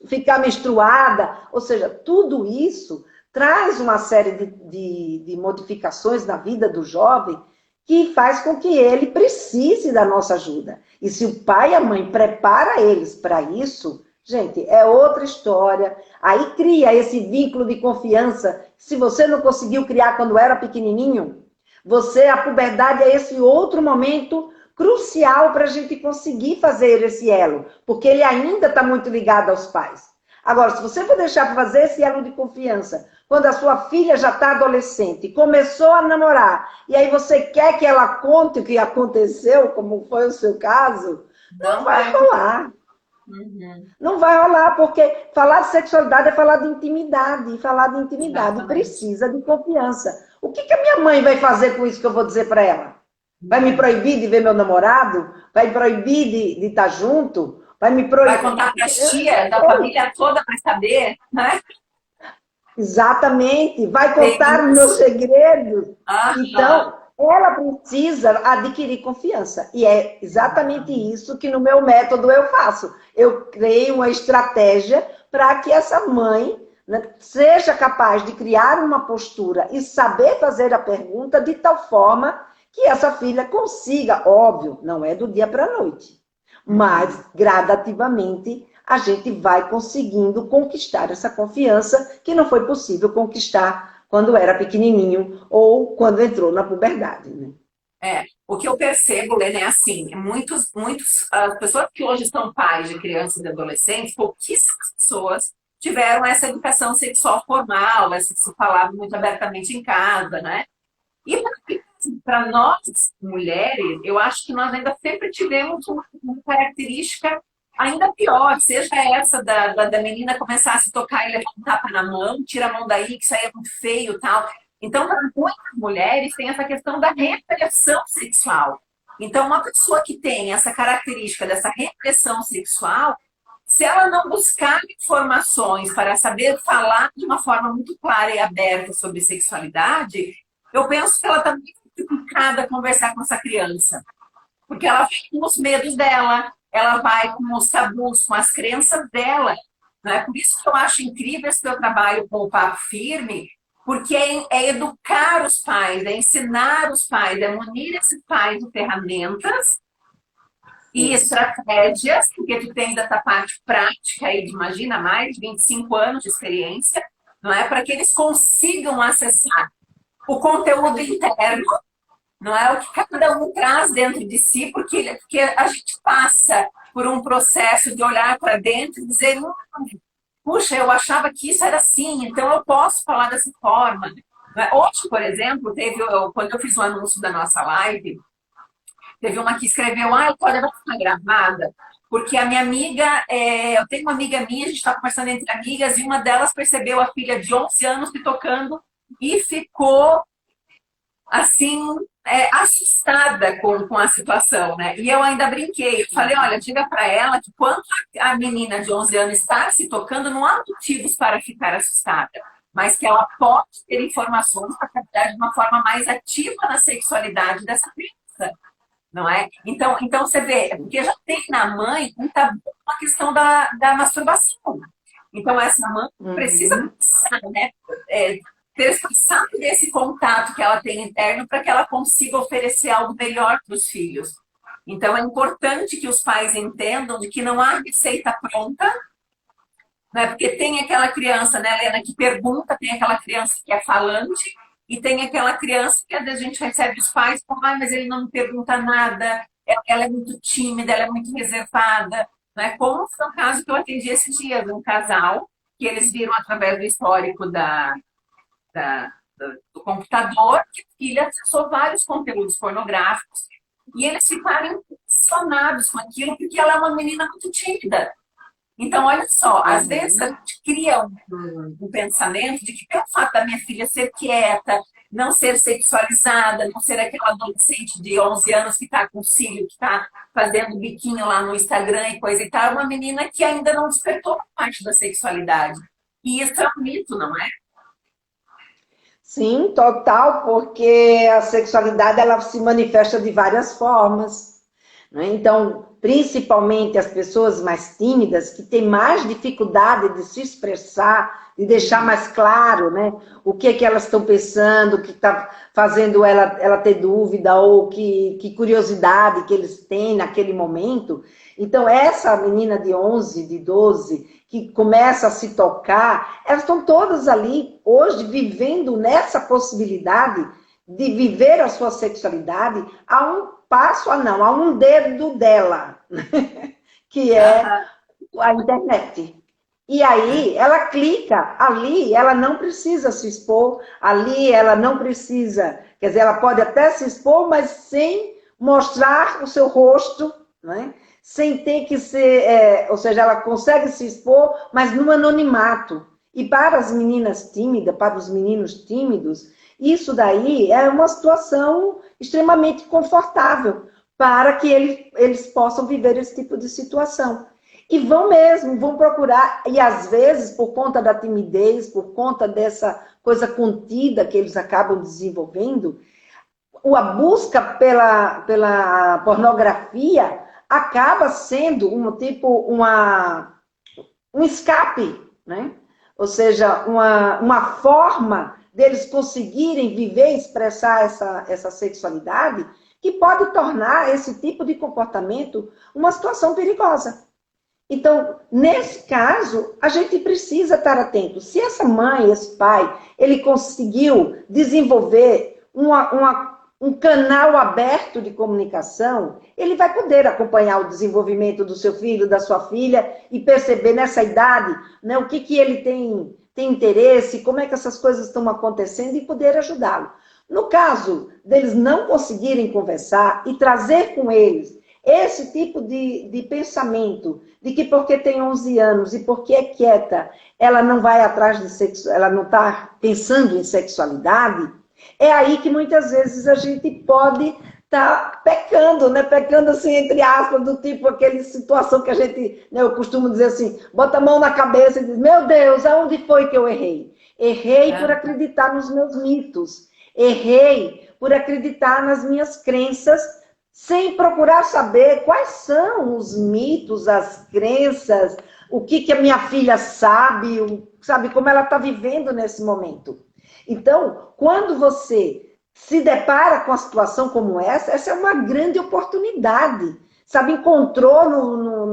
ficar menstruada, ou seja, tudo isso traz uma série de modificações na vida do jovem que faz com que ele precise da nossa ajuda. E se o pai e a mãe prepara eles para isso, gente, é outra história. Aí cria esse vínculo de confiança. Se você não conseguiu criar quando era pequenininho, a puberdade é esse outro momento crucial para a gente conseguir fazer esse elo, porque ele ainda está muito ligado aos pais. Agora, se você for deixar para fazer esse elo de confiança, quando a sua filha já está adolescente, começou a namorar, e aí você quer que ela conte o que aconteceu, como foi o seu caso, não vai rolar. Uhum. Não vai rolar, porque falar de sexualidade é falar de intimidade, e falar de intimidade precisa de confiança. O que a minha mãe vai fazer com isso que eu vou dizer para ela? Vai me proibir de ver meu namorado? Vai me proibir de estar junto? Vai me proibir... Vai contar para a tia da família toda para saber, né? Exatamente. Vai contar os meus segredos. Então, ela precisa adquirir confiança. E é exatamente isso que no meu método eu faço. Eu criei uma estratégia para que essa mãe, né, seja capaz de criar uma postura e saber fazer a pergunta de tal forma que essa filha consiga, óbvio, não é do dia para a noite, mas gradativamente a gente vai conseguindo conquistar essa confiança que não foi possível conquistar quando era pequenininho ou quando entrou na puberdade, né? O que eu percebo, Lene, é assim, as pessoas que hoje são pais de crianças e adolescentes, pouquíssimas pessoas tiveram essa educação sexual formal, essa que se falava muito abertamente em casa, né? E para nós, mulheres, eu acho que nós ainda sempre tivemos uma característica ainda pior, seja essa da menina começar a se tocar e levar um tapa na mão, tira a mão daí, que isso aí é muito feio e tal. Então, para muitas mulheres, tem essa questão da repressão sexual. Então, uma pessoa que tem essa característica dessa repressão sexual, se ela não buscar informações para saber falar de uma forma muito clara e aberta sobre sexualidade, eu penso que ela está muito complicada a conversar com essa criança. Porque ela vai com os medos dela, ela vai com os tabus, com as crenças dela. Né? Por isso que eu acho incrível esse teu trabalho com o Papo Firme, porque é educar os pais, é ensinar os pais, é munir esses pais de ferramentas e estratégias, porque tu tem dessa parte prática aí de, imagina, mais de 25 anos de experiência, não é? Para que eles consigam acessar o conteúdo interno, não é? O que cada um traz dentro de si, porque a gente passa por um processo de olhar para dentro e dizer, puxa, eu achava que isso era assim, então eu posso falar dessa forma. Hoje, por exemplo, quando eu fiz o anúncio da nossa live, teve uma que escreveu, eu quero estar gravada, porque a minha amiga, eu tenho uma amiga minha, a gente está conversando entre amigas, e uma delas percebeu a filha de 11 anos se tocando e ficou, assim, assustada com a situação, né? E eu ainda brinquei, eu falei, olha, diga para ela que quando a menina de 11 anos está se tocando, não há motivos para ficar assustada, mas que ela pode ter informações para trabalhar de uma forma mais ativa na sexualidade dessa criança, não é? Então você vê, porque já tem na mãe um tabu com a questão da masturbação. Então essa mãe precisa pensar, né? Ter passado desse contato que ela tem interno para que ela consiga oferecer algo melhor para os filhos. Então, é importante que os pais entendam de que não há receita pronta, né? Porque tem aquela criança, né, Helena, que pergunta, tem aquela criança que é falante, e tem aquela criança que às vezes a gente recebe os pais, mas ele não me pergunta nada, ela é muito tímida, ela é muito reservada. Né? Como foi o caso que eu atendi esses dias, um casal, que eles viram através do histórico do computador, que a filha acessou vários conteúdos pornográficos, e eles ficaram impressionados com aquilo, porque ela é uma menina muito tímida. Então, olha só, às vezes a gente cria um pensamento de que pelo fato da minha filha ser quieta, não ser sexualizada, não ser aquela adolescente de 11 anos que está com cílio, que está fazendo biquinho lá no Instagram e coisa e tal, é uma menina que ainda não despertou a parte da sexualidade. E isso é um mito, não é? Sim, total, porque a sexualidade ela se manifesta de várias formas, né? Então, principalmente as pessoas mais tímidas, que têm mais dificuldade de se expressar, de deixar mais claro, né, o que é que elas estão pensando, o que está fazendo ela ter dúvida, ou que curiosidade que eles têm naquele momento. Então, essa menina de 11, de 12, que começa a se tocar, elas estão todas ali, hoje, vivendo nessa possibilidade de viver a sua sexualidade a um passo, não, a um dedo dela, que é a internet. E aí, ela clica, ali ela não precisa se expor, ali ela não precisa, quer dizer, ela pode até se expor, mas sem mostrar o seu rosto, né? Sem ter que ser, ou seja, ela consegue se expor, mas no anonimato. E para as meninas tímidas, para os meninos tímidos, isso daí é uma situação extremamente confortável para que eles possam viver esse tipo de situação. E vão mesmo, vão procurar, e às vezes, por conta da timidez, por conta dessa coisa contida que eles acabam desenvolvendo, a busca pela pornografia acaba sendo um escape, né? Ou seja, uma forma deles conseguirem viver e expressar essa sexualidade que pode tornar esse tipo de comportamento uma situação perigosa. Então, nesse caso, a gente precisa estar atento. Se essa mãe, esse pai, ele conseguiu desenvolver um canal aberto de comunicação, ele vai poder acompanhar o desenvolvimento do seu filho, da sua filha, e perceber nessa idade, né, o que ele tem interesse, como é que essas coisas estão acontecendo e poder ajudá-lo. No caso deles não conseguirem conversar e trazer com eles esse tipo de pensamento, de que porque tem 11 anos e porque é quieta, ela não vai atrás de sexo, ela não está pensando em sexualidade, é aí que muitas vezes a gente pode estar pecando, né? Pecando assim, entre aspas, do tipo aquela situação que a gente, né, eu costumo dizer assim, bota a mão na cabeça e diz, meu Deus, aonde foi que eu errei? Errei por acreditar nos meus mitos, errei por acreditar nas minhas crenças, sem procurar saber quais são os mitos, as crenças, o que a minha filha sabe, sabe como ela está vivendo nesse momento. Então, quando você se depara com uma situação como essa é uma grande oportunidade. Sabe, encontrou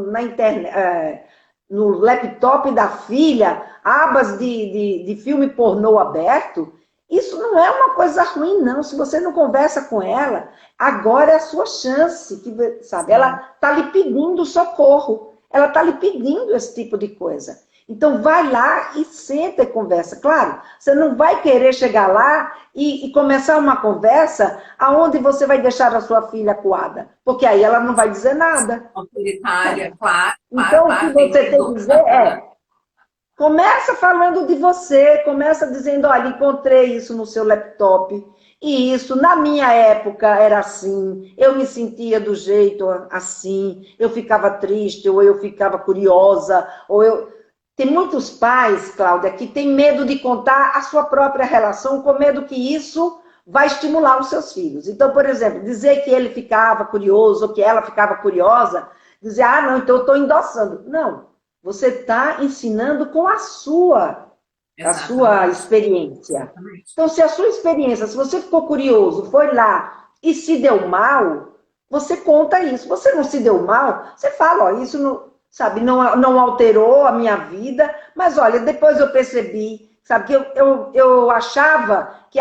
na internet, no laptop da filha, abas de filme pornô aberto. Isso não é uma coisa ruim, não. Se você não conversa com ela, agora é a sua chance, sabe? Ela está lhe pedindo socorro. Ela está lhe pedindo esse tipo de coisa. Então, vai lá e senta e conversa. Claro, você não vai querer chegar lá e começar uma conversa aonde você vai deixar a sua filha acuada, porque aí ela não vai dizer nada. Autoritária, claro. Então, o que você tem que dizer começa falando de você, começa dizendo, olha, encontrei isso no seu laptop, e isso, na minha época, era assim, eu me sentia do jeito assim, eu ficava triste, ou eu ficava curiosa, ou eu... Tem muitos pais, Cláudia, que têm medo de contar a sua própria relação, com medo que isso vai estimular os seus filhos. Então, por exemplo, dizer que ele ficava curioso, ou que ela ficava curiosa, dizer, ah, não, então eu estou endossando. Não, você está ensinando com a sua experiência. Exatamente. Então, se a sua experiência, se você ficou curioso, foi lá e se deu mal, você conta isso. Você não se deu mal, você fala, ó, isso não... Sabe, não alterou a minha vida, mas olha, depois eu percebi, sabe, que eu achava que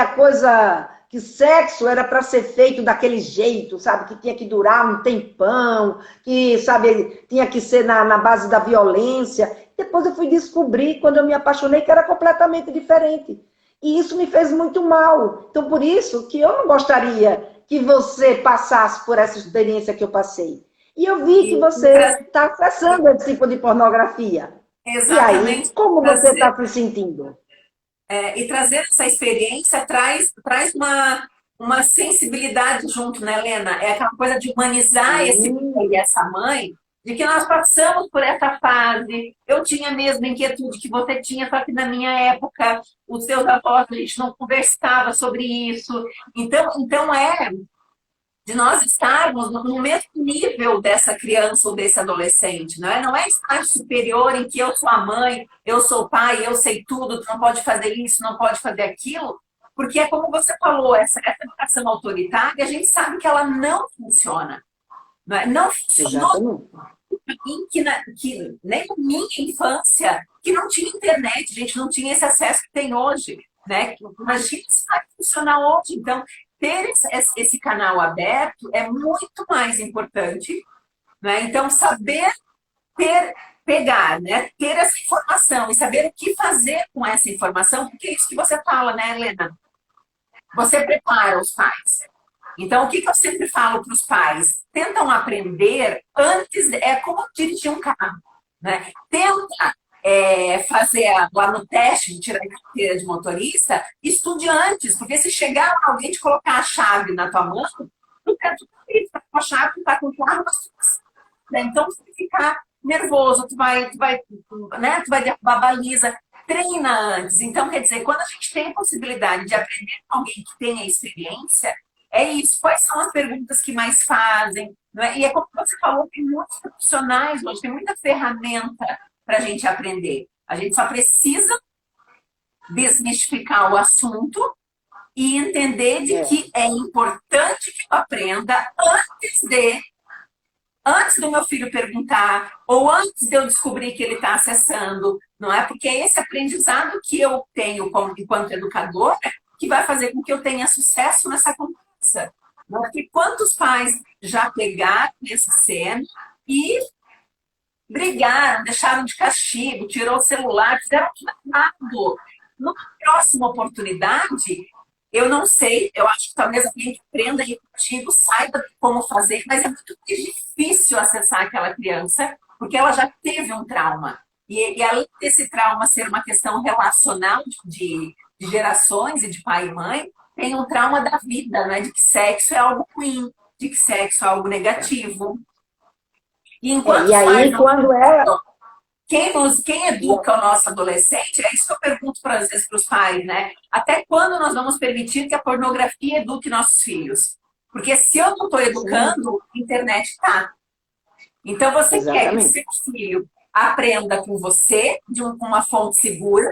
que sexo era para ser feito daquele jeito, sabe, que tinha que durar um tempão, que, sabe, tinha que ser na base da violência. Depois eu fui descobrir, quando eu me apaixonei, que era completamente diferente. E isso me fez muito mal. Então, por isso que eu não gostaria que você passasse por essa experiência que eu passei. E eu vi que E você está acessando esse tipo de pornografia. E aí, exatamente como você está trazer, se sentindo? e trazer essa experiência traz uma sensibilidade junto, né, Helena? É aquela coisa de humanizar esse pai e Sim, essa mãe, de que nós passamos por essa fase. Eu tinha a mesma inquietude que você tinha, só que na minha época, os seus avós, a gente não conversava sobre isso. Então de nós estarmos no mesmo nível dessa criança ou desse adolescente, não é? Não é estar superior em que eu sou a mãe, eu sou o pai, eu sei tudo, tu não pode fazer isso, não pode fazer aquilo, porque é como você falou, essa educação autoritária, a gente sabe que ela não funciona. Não, é? Não funcionou exatamente. que nem na minha infância, que não tinha internet, a gente não tinha esse acesso que tem hoje, né? Imagina se vai funcionar hoje. Então, ter esse canal aberto é muito mais importante, né? Então, saber ter, pegar, né? Ter essa informação e saber o que fazer com essa informação, porque é isso que você fala, né, Helena? Você prepara os pais. Então, o que eu sempre falo para os pais? Tentam aprender antes, é como dirigir um carro, né? Tenta fazer lá no teste de tirar a carteira de motorista, estude antes, porque se chegar alguém te colocar a chave na tua mão, não quer tu tá com a chave, tu tá com o carro, né? Então, se tu ficar nervoso, tu vai derrubar a baliza, treina antes. Então, quer dizer, quando a gente tem a possibilidade de aprender com alguém que tenha experiência, é isso. Quais são as perguntas que mais fazem? Não é? E é como você falou, tem muitos profissionais hoje, tem muita ferramenta para a gente aprender. A gente só precisa desmistificar o assunto e entender de É. que é importante que eu aprenda antes do meu filho perguntar, ou antes de eu descobrir que ele está acessando, não é? Porque é esse aprendizado que eu tenho enquanto educadora que vai fazer com que eu tenha sucesso nessa conversa. Não é? Porque quantos pais já pegaram esse cena e brigaram, deixaram de castigo, tirou o celular, fizeram tudo errado. Numa próxima oportunidade, eu não sei, eu acho que talvez alguém que aprenda aí contigo saiba como fazer, mas é muito difícil acessar aquela criança, porque ela já teve um trauma. E além desse trauma ser uma questão relacional de gerações e de pai e mãe, tem um trauma da vida, né? De que sexo é algo ruim, de que sexo é algo negativo. E enquanto E os pais aí, não quando ela. educam, quem educa o nosso adolescente, é isso que eu pergunto às vezes para os pais, né? Até quando nós vamos permitir que a pornografia eduque nossos filhos? Porque se eu não estou Sim, educando, a internet está. Então você quer que o exatamente. seu filho aprenda com você, com uma fonte segura,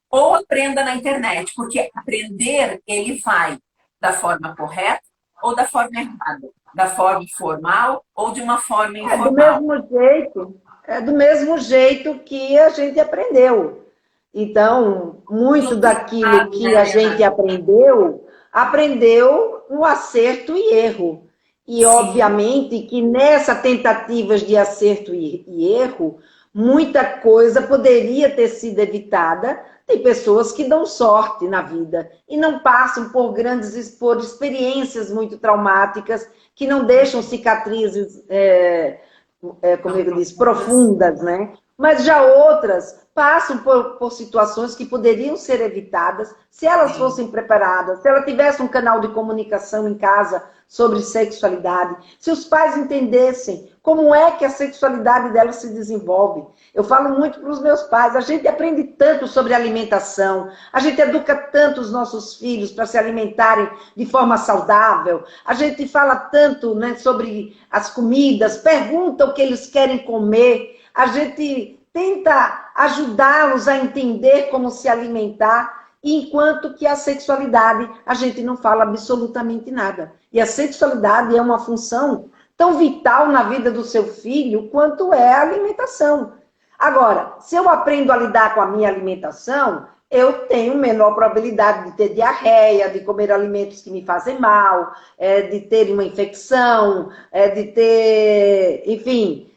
ou aprenda na internet? Porque aprender, ele vai da forma correta ou da forma errada, da forma formal ou de uma forma É do informal. mesmo jeito, é do mesmo jeito que a gente aprendeu. Então, muito daquilo Sabe, que né, a gente Helena? aprendeu, aprendeu no acerto e erro. E, Sim, obviamente, que nessa tentativas de acerto e erro, muita coisa poderia ter sido evitada. Tem pessoas que dão sorte na vida e não passam por experiências muito traumáticas que não deixam cicatrizes, como tão ele diz, profundas. profundas, né? Mas já outras passam por situações que poderiam ser evitadas se elas Sim. fossem preparadas, se ela tivesse um canal de comunicação em casa sobre sexualidade, se os pais entendessem como é que a sexualidade dela se desenvolve. Eu falo muito para os meus pais, a gente aprende tanto sobre alimentação, a gente educa tanto os nossos filhos para se alimentarem de forma saudável, a gente fala tanto, né, sobre as comidas, pergunta o que eles querem comer, a gente tenta ajudá-los a entender como se alimentar, enquanto que a sexualidade a gente não fala absolutamente nada. E a sexualidade é uma função tão vital na vida do seu filho quanto é a alimentação. Agora, se eu aprendo a lidar com a minha alimentação, eu tenho menor probabilidade de ter diarreia, de comer alimentos que me fazem mal, de ter uma infecção, de ter, enfim,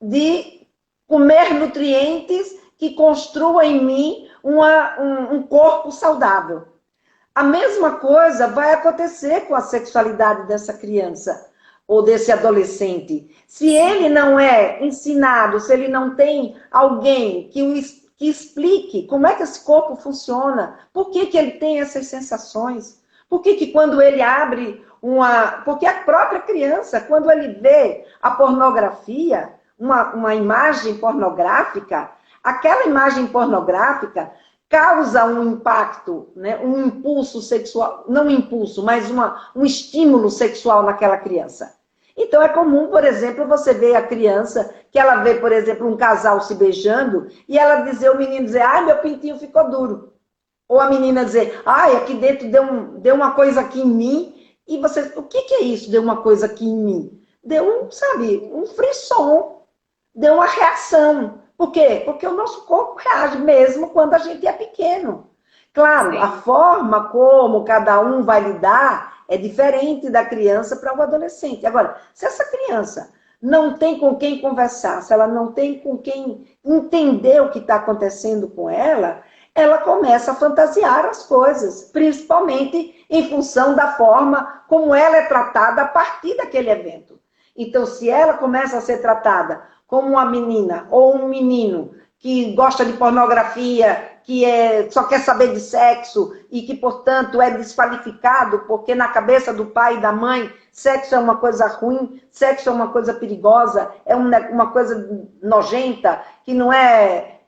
de comer nutrientes que construam em mim um corpo saudável. A mesma coisa vai acontecer com a sexualidade dessa criança. ou desse adolescente, se ele não é ensinado, se ele não tem alguém que explique como é que esse corpo funciona, por que ele tem essas sensações, por que quando ele abre uma... Porque a própria criança, quando ele vê a pornografia, uma imagem pornográfica, aquela imagem pornográfica causa um impacto, né? Um impulso sexual, não um impulso, mas um estímulo sexual naquela criança. Então é comum, por exemplo, você ver a criança, que ela vê, por exemplo, um casal se beijando, e ela dizer, o menino dizer, ai, meu pintinho ficou duro. Ou a menina dizer, ai, aqui dentro deu uma coisa aqui em mim, e você, o que é isso, deu uma coisa aqui em mim? Deu um frisson, deu uma reação. Por quê? Porque o nosso corpo reage mesmo quando a gente é pequeno. Claro, a forma como cada um vai lidar é diferente da criança para o adolescente. Agora, se essa criança não tem com quem conversar, se ela não tem com quem entender o que está acontecendo com ela, ela começa a fantasiar as coisas, principalmente em função da forma como ela é tratada a partir daquele evento. Então, se ela começa a ser tratada como uma menina ou um menino que gosta de pornografia, que só quer saber de sexo e que, portanto, é desqualificado porque na cabeça do pai e da mãe, sexo é uma coisa ruim, sexo é uma coisa perigosa, é uma coisa nojenta, que não é...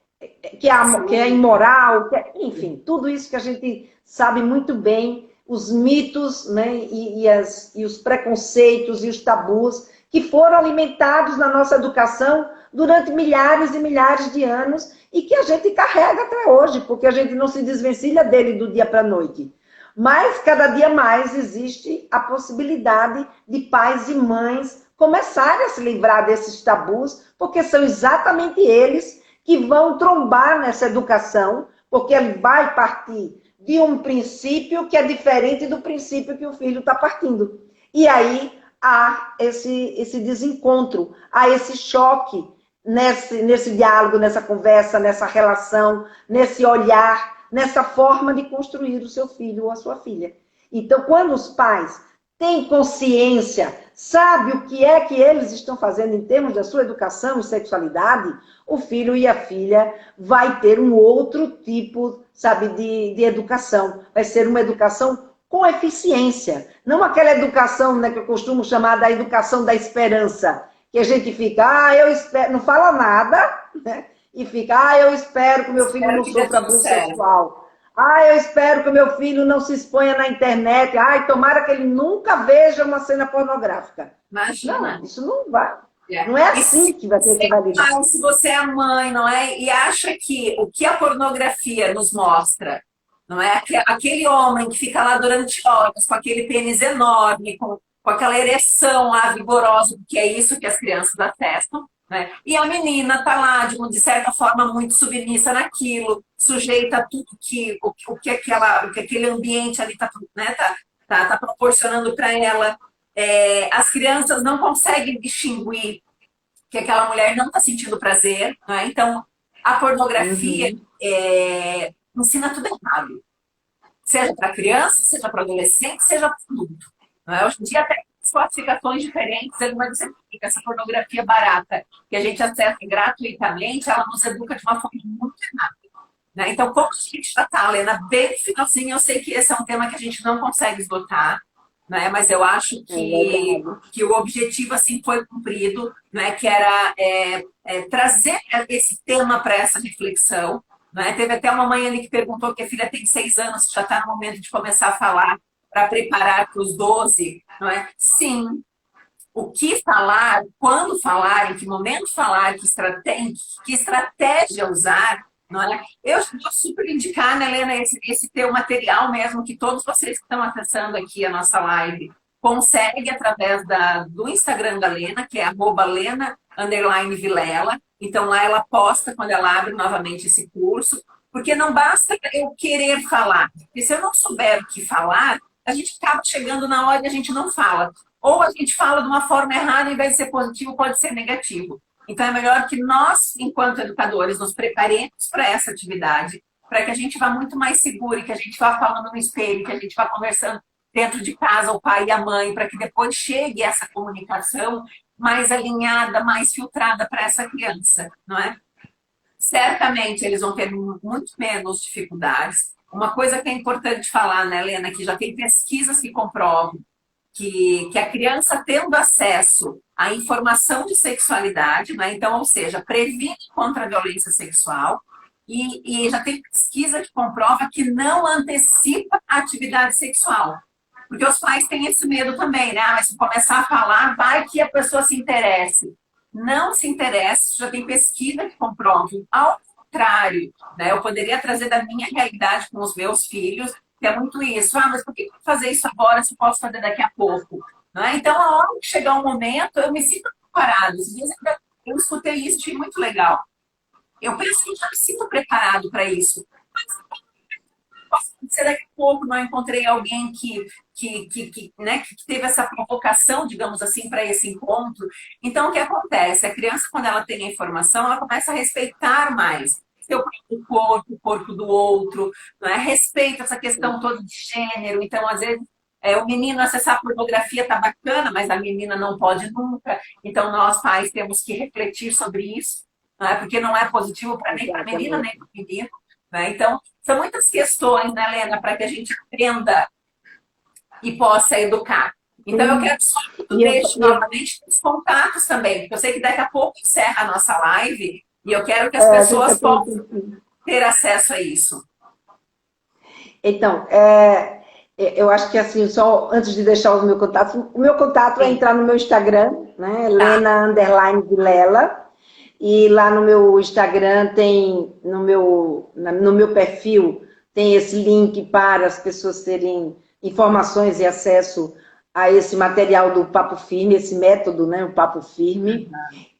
que é imoral, enfim, tudo isso que a gente sabe muito bem, os mitos, né, e os preconceitos e os tabus que foram alimentados na nossa educação durante milhares e milhares de anos e que a gente carrega até hoje, porque a gente não se desvencilha dele do dia para a noite. Mas, cada dia mais, existe a possibilidade de pais e mães começarem a se livrar desses tabus, porque são exatamente eles que vão trombar nessa educação, porque ele vai partir de um princípio que é diferente do princípio que o filho está partindo. E aí há esse desencontro, há esse choque nesse diálogo, nessa conversa, nessa relação, nesse olhar, nessa forma de construir o seu filho ou a sua filha. Então, quando os pais têm consciência, sabem o que é que eles estão fazendo em termos da sua educação e sexualidade, o filho e a filha vai ter um outro tipo, sabe, de educação. Vai ser uma educação com eficiência. Não aquela educação, né, que eu costumo chamar da educação da esperança, que a gente fica, eu espero, não fala nada, né? E fica, eu espero que o meu filho não sofra abuso sexual. Eu espero que o meu filho não se exponha na internet. Tomara que ele nunca veja uma cena pornográfica. Imagina. Não, isso não vai. Não é assim que vai lidar. Se você é mãe, não é? E acha que o que a pornografia nos mostra, não é? Aquele homem que fica lá durante horas com aquele pênis enorme, com aquela ereção lá vigorosa, que é isso que as crianças atestam, né? E a menina está lá, de certa forma, muito submissa naquilo, sujeita a tudo o que aquele ambiente ali está, né, tá proporcionando para ela. As crianças não conseguem distinguir que aquela mulher não está sentindo prazer, né? Então, a pornografia ensina tudo errado. Seja para criança, seja para adolescente, seja para adulto. Hoje em dia, até classificações diferentes, mas você fica essa pornografia barata que a gente acessa gratuitamente, ela nos educa de uma forma muito errada. Né? Então, como a gente tratar, Lena, bem no finalzinho, eu sei que esse é um tema que a gente não consegue esgotar, né? Mas eu acho que o objetivo assim foi cumprido, né? Que era trazer esse tema para essa reflexão. Né? Teve até uma mãe ali que perguntou que a filha tem 6 anos, já está no momento de começar a falar, para preparar para os 12, não é? Sim. O que falar, quando falar, em que momento falar, que estratégia usar, não é? Eu vou super indicar, né, Helena, esse teu material mesmo, que todos vocês que estão acessando aqui a nossa live conseguem através do Instagram da Lena, que é @Lena_Vilela. Então lá ela posta quando ela abre novamente esse curso, porque não basta eu querer falar, porque se eu não souber o que falar, a gente acaba chegando na hora e a gente não fala. Ou a gente fala de uma forma errada, em vez de ser positivo, pode ser negativo. Então é melhor que nós, enquanto educadores, nos preparemos para essa atividade, para que a gente vá muito mais seguro, que a gente vá falando no espelho, que a gente vá conversando dentro de casa, o pai e a mãe, para que depois chegue essa comunicação mais alinhada, mais filtrada para essa criança, não é? Certamente eles vão ter muito menos dificuldades. Uma coisa que é importante falar, né, Helena, que já tem pesquisas que comprovam que a criança tendo acesso à informação de sexualidade, né, então, ou seja, previne contra a violência sexual, e já tem pesquisa que comprova que não antecipa a atividade sexual. Porque os pais têm esse medo também, né? Ah, mas se começar a falar, vai que a pessoa se interesse. Não se interesse, já tem pesquisa que comprova. Ao contrário, né? Eu poderia trazer da minha realidade com os meus filhos, que é muito isso. Ah, mas por que fazer isso agora se eu posso fazer daqui a pouco? Não é? Então, a hora que chegar um momento, eu me sinto preparado. Eu escutei isso, achei muito legal. Eu penso que eu já me sinto preparado para isso. Posso acontecer daqui a pouco, não encontrei alguém né, que teve essa provocação, digamos assim, para esse encontro. Então, o que acontece? A criança, quando ela tem a informação, ela começa a respeitar mais seu próprio corpo, o corpo do outro, não é? Respeita essa questão toda de gênero. Então, às vezes, o menino acessar a pornografia tá bacana, mas a menina não pode nunca. Então, nós, pais, temos que refletir sobre isso, não é? Porque não é positivo para nem para a menina, nem para o menino. Né? Então, são muitas questões, né, Helena, para que a gente aprenda e possa educar. Então, eu quero só que tu deixe novamente os contatos também, porque eu sei que daqui a pouco encerra a nossa live e eu quero que as pessoas possam ter acesso a isso. Então, eu acho que assim, só antes de deixar o meu contato é entrar no meu Instagram, né, Helena_Vilela. E lá no meu Instagram tem, no meu perfil, tem esse link para as pessoas terem informações e acesso a esse material do Papo Firme, esse método, né, o Papo Firme.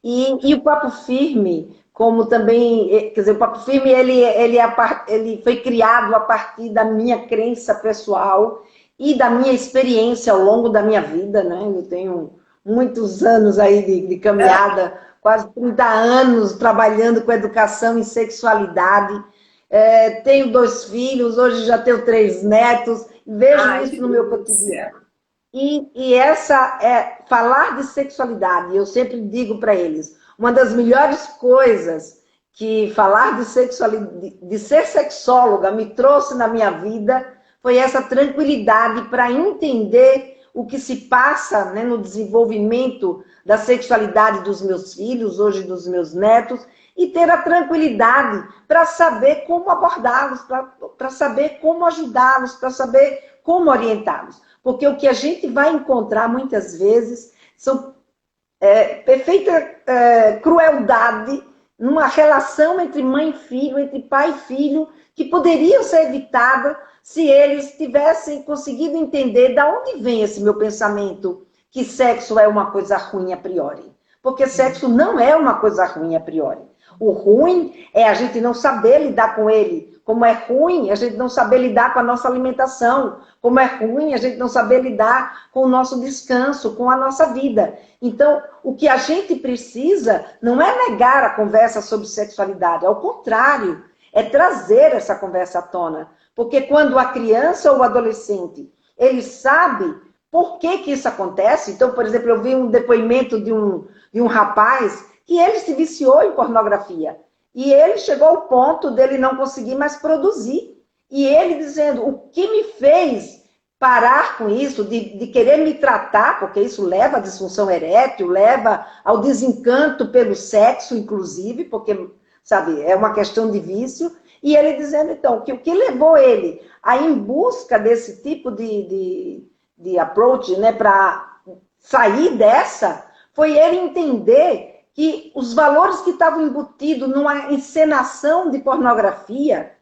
E o Papo Firme, como também, quer dizer, o Papo Firme, ele foi criado a partir da minha crença pessoal e da minha experiência ao longo da minha vida, né? Eu tenho muitos anos aí de caminhada, quase 30 anos trabalhando com educação em sexualidade. Tenho 2 filhos, hoje já tenho 3 netos, vejo isso no meu cotidiano. E falar de sexualidade, eu sempre digo para eles, uma das melhores coisas que falar de sexualidade, de ser sexóloga me trouxe na minha vida, foi essa tranquilidade para entender o que se passa, né, no desenvolvimento da sexualidade dos meus filhos, hoje dos meus netos, e ter a tranquilidade para saber como abordá-los, para saber como ajudá-los, para saber como orientá-los. Porque o que a gente vai encontrar muitas vezes são perfeita crueldade numa relação entre mãe e filho, entre pai e filho, que poderia ser evitada se eles tivessem conseguido entender de onde vem esse meu pensamento que sexo é uma coisa ruim a priori. Porque sexo não é uma coisa ruim a priori. O ruim é a gente não saber lidar com ele. Como é ruim a gente não saber lidar com a nossa alimentação. Como é ruim a gente não saber lidar com o nosso descanso, com a nossa vida. Então, o que a gente precisa não é negar a conversa sobre sexualidade. Ao contrário, é trazer essa conversa à tona. Porque quando a criança ou o adolescente, ele sabe por que isso acontece. Então, por exemplo, eu vi um depoimento de um rapaz que ele se viciou em pornografia. E ele chegou ao ponto dele não conseguir mais produzir. E ele dizendo, o que me fez parar com isso, de querer me tratar, porque isso leva à disfunção erétil, leva ao desencanto pelo sexo, inclusive, porque, sabe, é uma questão de vício. E ele dizendo, então, que o que levou ele a ir em busca desse tipo de approach, né, para sair dessa, foi ele entender que os valores que estavam embutidos numa encenação de pornografia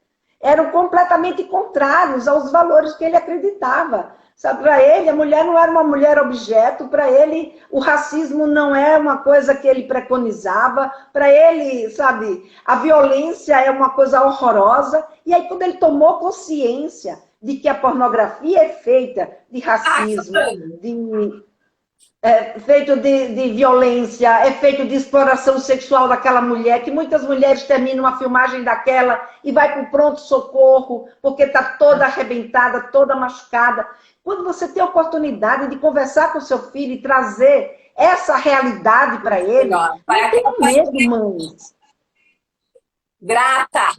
eram completamente contrários aos valores que ele acreditava. Para ele, a mulher não era uma mulher objeto, para ele, o racismo não é uma coisa que ele preconizava, para ele, sabe, a violência é uma coisa horrorosa. E aí, quando ele tomou consciência de que a pornografia é feita de racismo, feito de violência, é feito de exploração sexual daquela mulher, que muitas mulheres terminam uma filmagem daquela e vai para o pronto-socorro, porque está toda arrebentada, toda machucada. Quando você tem a oportunidade de conversar com seu filho e trazer essa realidade para ele, não tenha medo, mães. Grata!